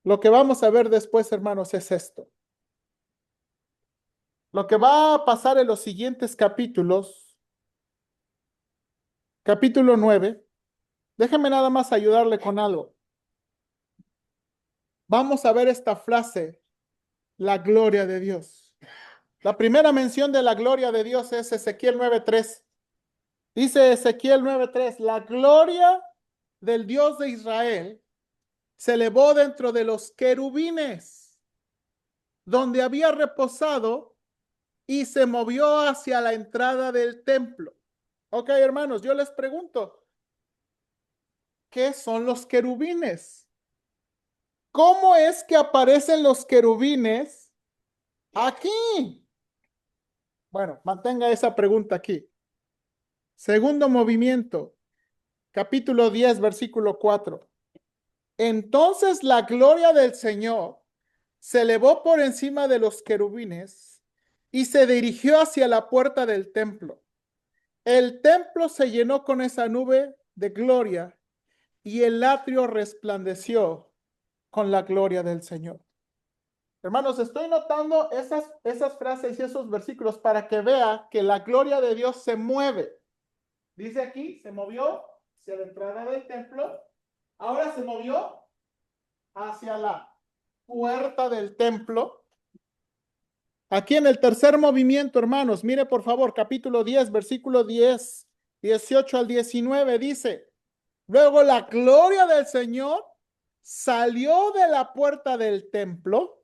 Lo que vamos a ver después, hermanos, es esto. Lo que va a pasar en los siguientes capítulos, capítulo 9, déjeme nada más ayudarle con algo. Vamos a ver esta frase, la gloria de Dios. La primera mención de la gloria de Dios es Ezequiel 9:3. Dice Ezequiel 9:3, la gloria del Dios de Israel se elevó dentro de los querubines, donde había reposado y se movió hacia la entrada del templo. Ok, hermanos, yo les pregunto, ¿qué son los querubines? ¿Cómo es que aparecen los querubines aquí? Bueno, mantenga esa pregunta aquí. Segundo movimiento, capítulo 10, versículo 4. Entonces la gloria del Señor se elevó por encima de los querubines y se dirigió hacia la puerta del templo. El templo se llenó con esa nube de gloria y el atrio resplandeció con la gloria del Señor. Hermanos, estoy notando esas frases y esos versículos para que vea que la gloria de Dios se mueve. Dice aquí, se movió hacia la entrada del templo. Ahora se movió hacia la puerta del templo. Aquí en el tercer movimiento, hermanos, mire por favor, capítulo 10, versículo 10, 18 al 19, dice, luego la gloria del Señor salió de la puerta del templo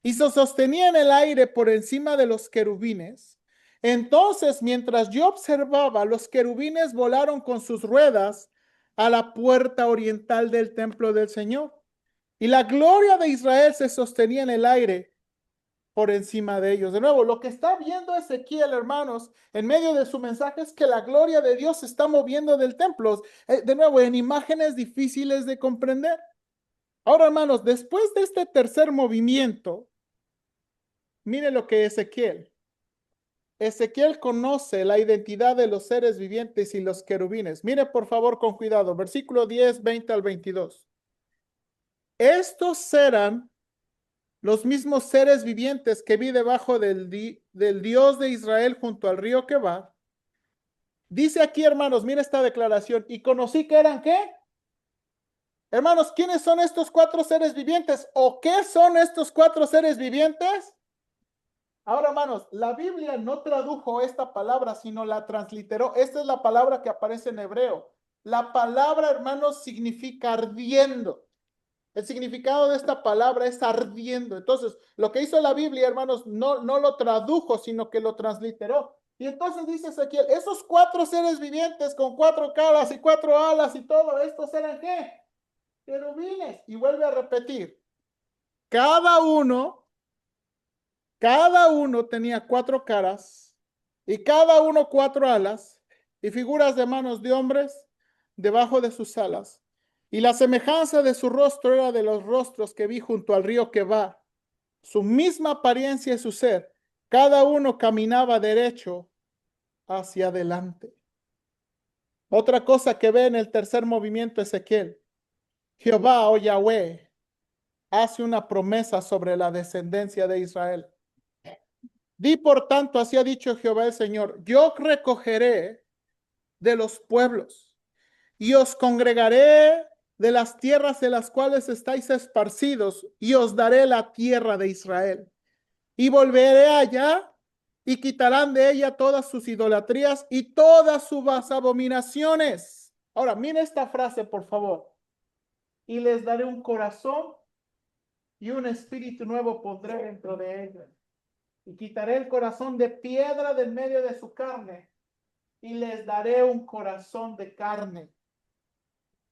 y se sostenía en el aire por encima de los querubines. Entonces, mientras yo observaba, los querubines volaron con sus ruedas a la puerta oriental del templo del Señor. Y la gloria de Israel se sostenía en el aire por encima de ellos. De nuevo, lo que está viendo Ezequiel, hermanos, en medio de su mensaje es que la gloria de Dios se está moviendo del templo. De nuevo, en imágenes difíciles de comprender. Ahora, hermanos, después de este tercer movimiento, mire lo que Ezequiel conoce la identidad de los seres vivientes y los querubines. Mire por favor con cuidado, versículo 10, 20 al 22. Estos eran los mismos seres vivientes que vi debajo del Dios de Israel junto al río Quebar. Dice aquí, hermanos, mire esta declaración. Y conocí que eran ¿qué? Hermanos, ¿quiénes son estos cuatro seres vivientes? ¿O qué son estos cuatro seres vivientes? Ahora, hermanos, la Biblia no tradujo esta palabra, sino la transliteró. Esta es la palabra que aparece en hebreo. La palabra, hermanos, significa ardiendo. El significado de esta palabra es ardiendo. Entonces, lo que hizo la Biblia, hermanos, no lo tradujo, sino que lo transliteró. Y entonces dice Ezequiel, esos cuatro seres vivientes con cuatro caras y cuatro alas y todo, ¿estos eran qué? Querubines. Y vuelve a repetir, cada uno, cada uno tenía cuatro caras y cada uno cuatro alas y figuras de manos de hombres debajo de sus alas. Y la semejanza de su rostro era de los rostros que vi junto al río Quebar. Su misma apariencia y su ser, cada uno caminaba derecho hacia adelante. Otra cosa que ve en el tercer movimiento Ezequiel, Jehová o Yahweh hace una promesa sobre la descendencia de Israel. Di por tanto, así ha dicho Jehová el Señor, yo recogeré de los pueblos y os congregaré de las tierras de las cuales estáis esparcidos y os daré la tierra de Israel. Y volveré allá y quitarán de ella todas sus idolatrías y todas sus abominaciones. Ahora, mire esta frase, por favor. Y les daré un corazón y un espíritu nuevo pondré dentro de ellos. Y quitaré el corazón de piedra del medio de su carne y les daré un corazón de carne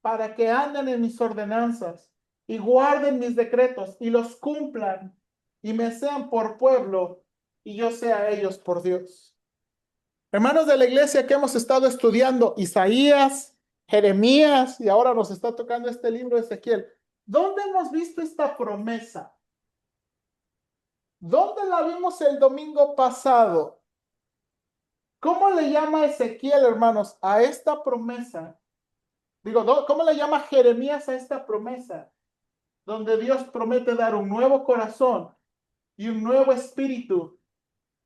para que anden en mis ordenanzas y guarden mis decretos y los cumplan y me sean por pueblo y yo sea ellos por Dios. Hermanos de la iglesia que hemos estado estudiando Isaías, Jeremías y ahora nos está tocando este libro de Ezequiel. ¿Dónde hemos visto esta promesa? ¿Dónde la vimos el domingo pasado? ¿Cómo le llama Ezequiel, hermanos, a esta promesa? Digo, ¿cómo le llama Jeremías a esta promesa? Donde Dios promete dar un nuevo corazón y un nuevo espíritu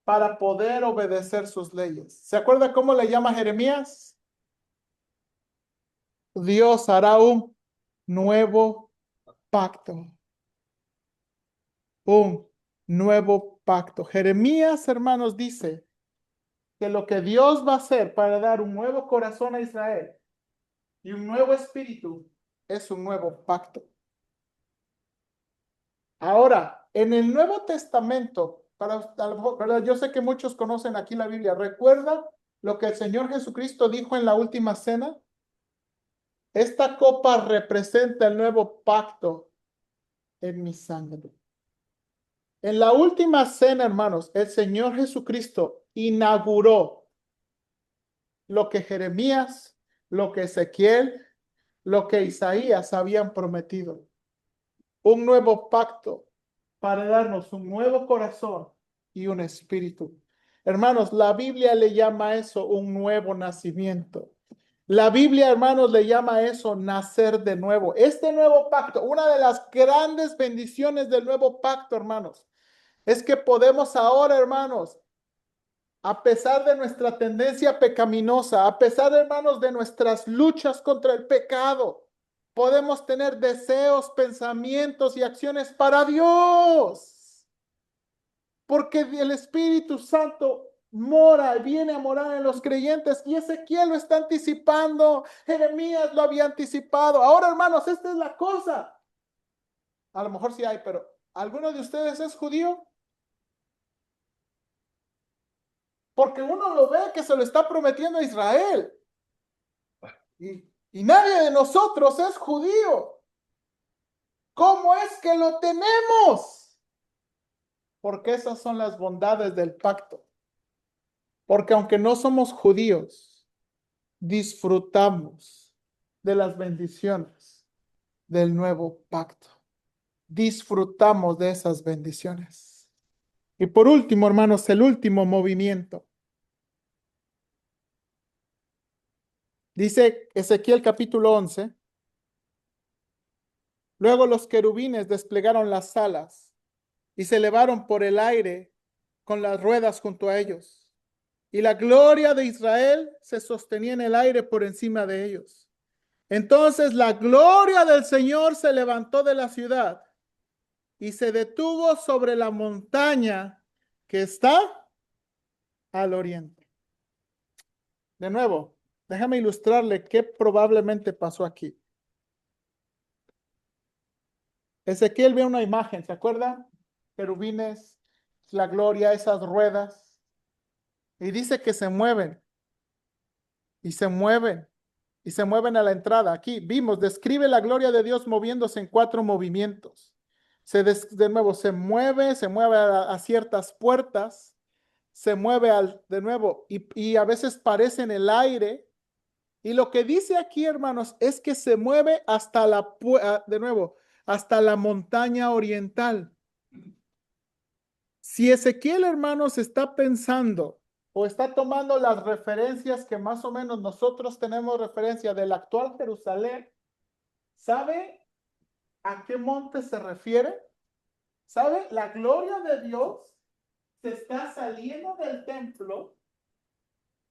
para poder obedecer sus leyes. ¿Se acuerda cómo le llama Jeremías? Dios hará un nuevo pacto. Un nuevo pacto. Jeremías, hermanos, dice que lo que Dios va a hacer para dar un nuevo corazón a Israel y un nuevo espíritu es un nuevo pacto. Ahora, en el Nuevo Testamento, ¿verdad? Yo sé que muchos conocen aquí la Biblia. ¿Recuerda lo que el Señor Jesucristo dijo en la última cena? Esta copa representa el nuevo pacto en mi sangre. En la última cena, hermanos, el Señor Jesucristo inauguró lo que Jeremías, lo que Ezequiel, lo que Isaías habían prometido. Un nuevo pacto para darnos un nuevo corazón y un espíritu. Hermanos, la Biblia le llama a eso un nuevo nacimiento. La Biblia, hermanos, le llama a eso nacer de nuevo. Este nuevo pacto, una de las grandes bendiciones del nuevo pacto, hermanos, es que podemos ahora, hermanos, a pesar de nuestra tendencia pecaminosa, a pesar, hermanos, de nuestras luchas contra el pecado, podemos tener deseos, pensamientos y acciones para Dios. Porque el Espíritu Santo mora, viene a morar en los creyentes y Ezequiel lo está anticipando, Jeremías lo había anticipado. Ahora, hermanos, esta es la cosa. A lo mejor sí hay, pero ¿alguno de ustedes es judío? Porque uno lo ve que se lo está prometiendo a Israel. Y nadie de nosotros es judío. ¿Cómo es que lo tenemos? Porque esas son las bondades del pacto. Porque aunque no somos judíos, disfrutamos de las bendiciones del nuevo pacto. Disfrutamos de esas bendiciones. Y por último, hermanos, el último movimiento. Dice Ezequiel capítulo 11. Luego los querubines desplegaron las alas y se elevaron por el aire con las ruedas junto a ellos. Y la gloria de Israel se sostenía en el aire por encima de ellos. Entonces la gloria del Señor se levantó de la ciudad y se detuvo sobre la montaña que está al oriente. De nuevo, déjame ilustrarle qué probablemente pasó aquí. Ezequiel ve una imagen, ¿se acuerda? Querubines, la gloria, esas ruedas, y dice que se mueven, y se mueven, y se mueven a la entrada. Aquí vimos, describe la gloria de Dios moviéndose en 4 movimientos. De nuevo, se mueve a ciertas puertas, se mueve de nuevo, y a veces parece en el aire. Y lo que dice aquí, hermanos, es que se mueve hasta de nuevo, hasta la montaña oriental. Si Ezequiel, hermanos, está pensando o está tomando las referencias que más o menos nosotros tenemos referencia del actual Jerusalén, ¿sabe a qué monte se refiere? ¿Sabe? La gloria de Dios se está saliendo del templo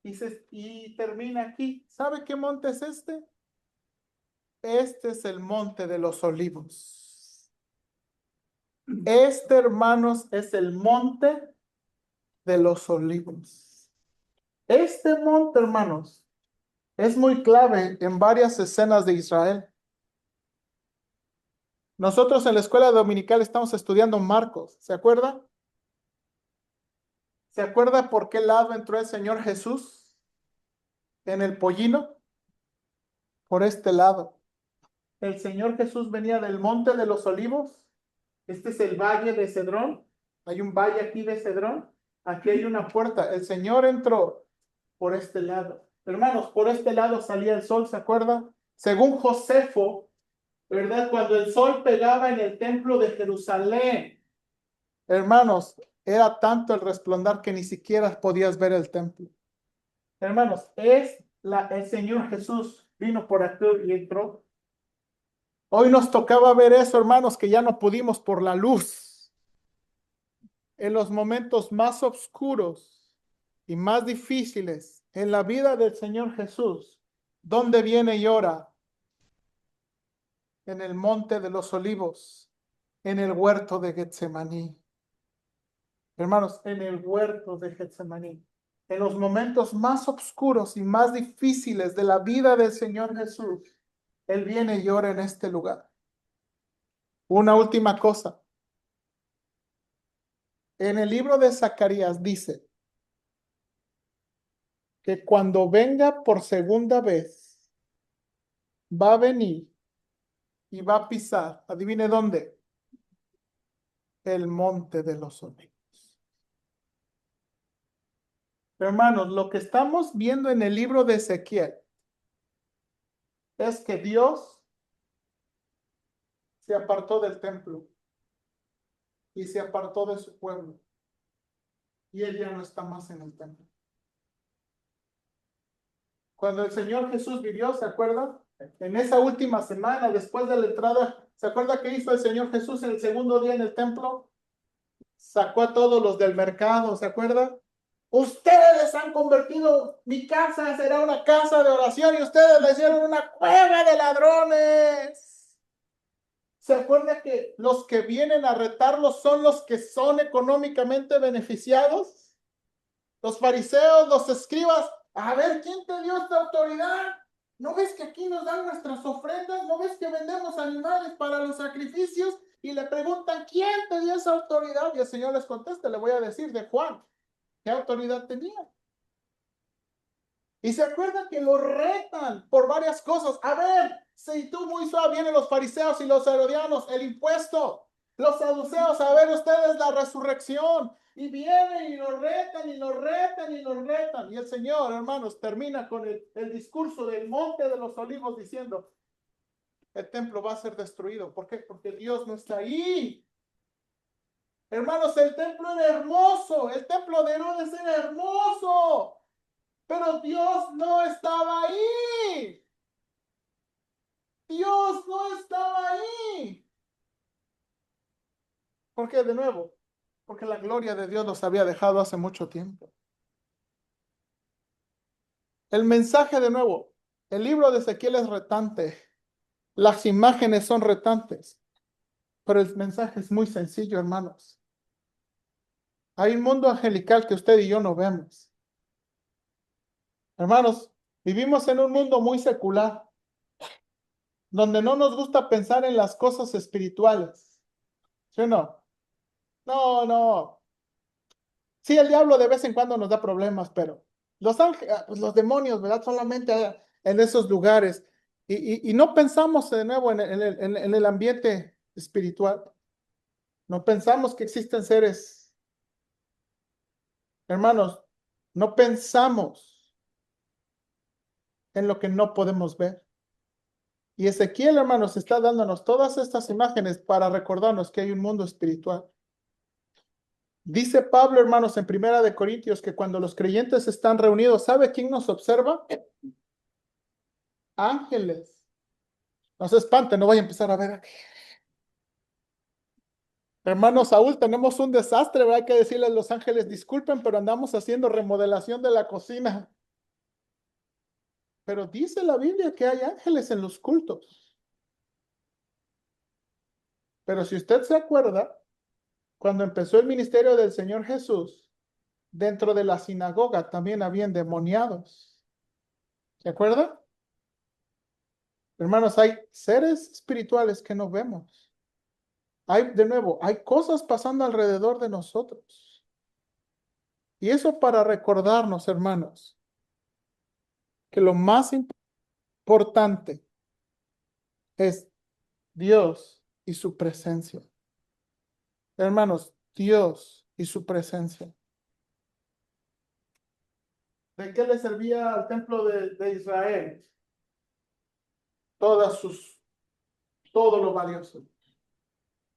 y termina aquí. ¿Sabe qué monte es este? Este es el monte de los olivos. Este, hermanos, es el monte de los olivos. Este monte, hermanos, es muy clave en varias escenas de Israel. Nosotros en la escuela dominical estamos estudiando Marcos, ¿se acuerda? ¿Se acuerda por qué lado entró el Señor Jesús en el pollino? Por este lado. El Señor Jesús venía del monte de los olivos. Este es el valle de Cedrón. Hay un valle aquí de Cedrón. Aquí hay una puerta. El Señor entró por este lado. Hermanos, por este lado salía el sol, ¿se acuerda? Según Josefo, ¿verdad? Cuando el sol pegaba en el templo de Jerusalén, hermanos, era tanto el resplandor que ni siquiera podías ver el templo. Hermanos, el Señor Jesús vino por aquí y entró. Hoy nos tocaba ver eso, hermanos, que ya no pudimos por la luz. En los momentos más oscuros y más difíciles en la vida del Señor Jesús, ¿dónde viene y ora? En el monte de los olivos, en el huerto de Getsemaní. Hermanos, en el huerto de Getsemaní, en los momentos más oscuros y más difíciles de la vida del Señor Jesús, Él viene y ora en este lugar. Una última cosa. En el libro de Zacarías dice que cuando venga por segunda vez, va a venir y va a pisar, adivine dónde, el monte de los olivos. Hermanos, lo que estamos viendo en el libro de Ezequiel es que Dios se apartó del templo y se apartó de su pueblo y Él ya no está más en el templo. Cuando el Señor Jesús vivió, ¿se acuerdan? En esa última semana, después de la entrada, ¿se acuerda qué hizo el Señor Jesús en el segundo día en el templo? Sacó a todos los del mercado, ¿se acuerda? Ustedes han convertido mi casa, será una casa de oración y ustedes la hicieron una cueva de ladrones. ¿Se acuerda que los que vienen a retarlos son los que son económicamente beneficiados? Los fariseos, los escribas. A ver, ¿quién te dio esta autoridad? ¿No ves que aquí nos dan nuestras ofrendas? ¿No ves que vendemos animales para los sacrificios? Y le preguntan, ¿quién te dio esa autoridad? Y el Señor les contesta, le voy a decir de Juan, ¿qué autoridad tenía? Y se acuerdan que lo retan por varias cosas. A ver, si tú muy suave, vienen los fariseos y los herodianos, el impuesto. Los saduceos, a ver ustedes la resurrección. Y vienen y nos retan y nos retan y nos retan. Y el Señor, hermanos, termina con el discurso del monte de los olivos diciendo, el templo va a ser destruido. ¿Por qué? Porque Dios no está ahí. Hermanos, el templo era hermoso. El templo de Herodes era hermoso. Pero Dios no estaba ahí. Dios no estaba ahí. ¿Por qué? De nuevo, porque la gloria de Dios los había dejado hace mucho tiempo. El mensaje de nuevo, el libro de Ezequiel es retante, las imágenes son retantes, pero el mensaje es muy sencillo, hermanos. Hay un mundo angelical que usted y yo no vemos. Hermanos, vivimos en un mundo muy secular, donde no nos gusta pensar en las cosas espirituales. ¿Sí o no? No, no. Sí, el diablo de vez en cuando nos da problemas, pero los ángeles, pues los demonios, ¿verdad? Solamente en esos lugares. Y no pensamos de nuevo en el ambiente espiritual. No pensamos que existen seres, hermanos, no pensamos en lo que no podemos ver. Y Ezequiel, hermanos, está dándonos todas estas imágenes para recordarnos que hay un mundo espiritual. Dice Pablo, hermanos, en Primera de Corintios, que cuando los creyentes están reunidos, ¿sabe quién nos observa? Ángeles. No se espante, no vaya a empezar a ver aquí. Hermano Saúl, tenemos un desastre, ¿verdad? Hay que decirle a los ángeles, disculpen, pero andamos haciendo remodelación de la cocina. Pero dice la Biblia que hay ángeles en los cultos. Pero si usted se acuerda, cuando empezó el ministerio del Señor Jesús, dentro de la sinagoga también habían demoniados. ¿Se acuerda? Hermanos, hay seres espirituales que no vemos. Hay, de nuevo, hay cosas pasando alrededor de nosotros. Y eso para recordarnos, hermanos, que lo más importante es Dios y su presencia. Hermanos, Dios y su presencia. ¿De qué le servía al templo de Israel? Todas sus, todo lo valioso.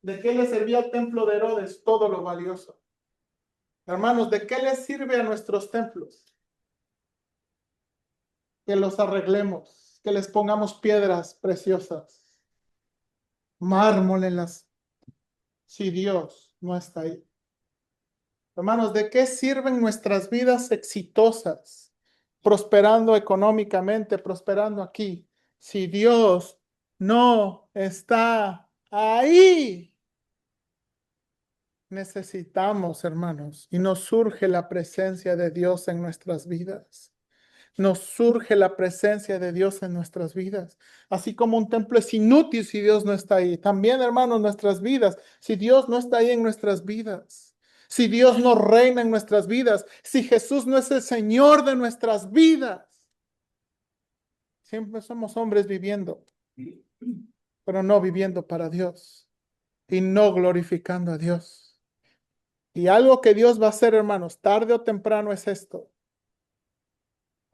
¿De qué le servía al templo de Herodes? Todo lo valioso. Hermanos, ¿de qué les sirve a nuestros templos? Que los arreglemos, que les pongamos piedras preciosas, mármol en las, si Dios no está ahí. Hermanos, ¿de qué sirven nuestras vidas exitosas, prosperando económicamente, prosperando aquí, si Dios no está ahí? Necesitamos, hermanos, y nos surge la presencia de Dios en nuestras vidas. Nos surge la presencia de Dios en nuestras vidas. Así como un templo es inútil si Dios no está ahí. También, hermanos, nuestras vidas, si Dios no está ahí en nuestras vidas. Si Dios no reina en nuestras vidas. Si Jesús no es el Señor de nuestras vidas. Siempre somos hombres viviendo, pero no viviendo para Dios y no glorificando a Dios. Y algo que Dios va a hacer, hermanos, tarde o temprano es esto.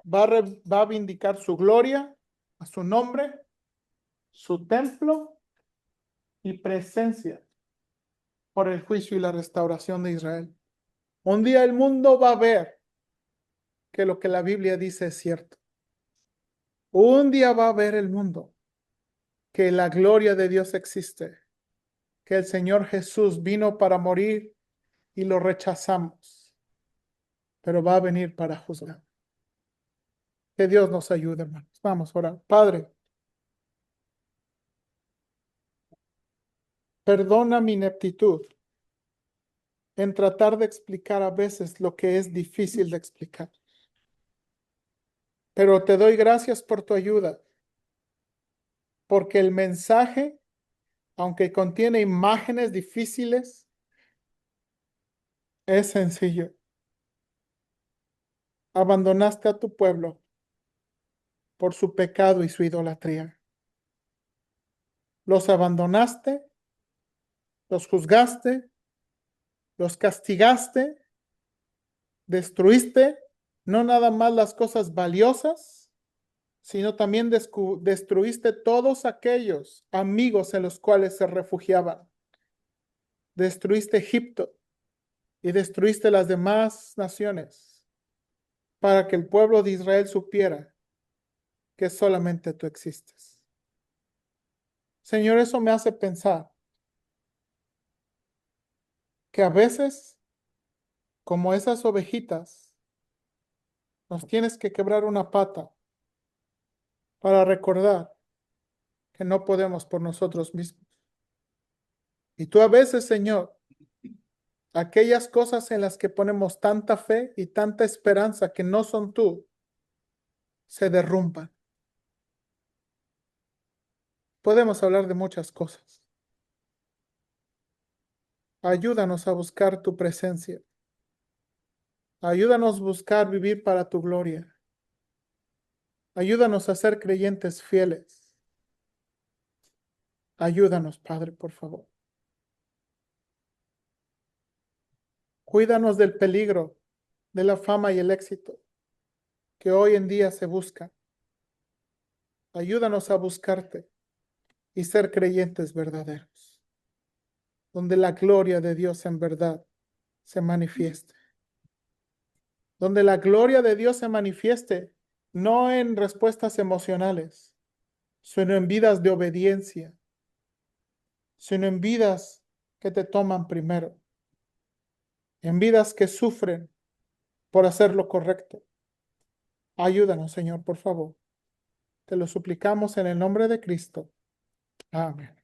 Va a vindicar su gloria, a su nombre, su templo y presencia por el juicio y la restauración de Israel. Un día el mundo va a ver que lo que la Biblia dice es cierto. Un día va a ver el mundo que la gloria de Dios existe, que el Señor Jesús vino para morir y lo rechazamos, pero va a venir para juzgar. Que Dios nos ayude, hermanos. Vamos a orar. Padre, perdona mi ineptitud en tratar de explicar a veces lo que es difícil de explicar. Pero te doy gracias por tu ayuda, porque el mensaje, aunque contiene imágenes difíciles, es sencillo. Abandonaste a tu pueblo por su pecado y su idolatría. Los abandonaste, los juzgaste, los castigaste, destruiste no nada más las cosas valiosas, sino también destruiste todos aquellos amigos en los cuales se refugiaban. Destruiste Egipto y destruiste las demás naciones para que el pueblo de Israel supiera que solamente tú existes. Señor, eso me hace pensar que a veces, como esas ovejitas, nos tienes que quebrar una pata para recordar que no podemos por nosotros mismos. Y tú a veces, Señor, aquellas cosas en las que ponemos tanta fe y tanta esperanza que no son tú, se derrumban. Podemos hablar de muchas cosas. Ayúdanos a buscar tu presencia. Ayúdanos a buscar vivir para tu gloria. Ayúdanos a ser creyentes fieles. Ayúdanos, Padre, por favor. Cuídanos del peligro, de la fama y el éxito que hoy en día se busca. Ayúdanos a buscarte y ser creyentes verdaderos, donde la gloria de Dios en verdad se manifieste. Donde la gloria de Dios se manifieste, no en respuestas emocionales, sino en vidas de obediencia, sino en vidas que te toman primero, en vidas que sufren por hacer lo correcto. Ayúdanos, Señor, por favor. Te lo suplicamos en el nombre de Cristo. Amén.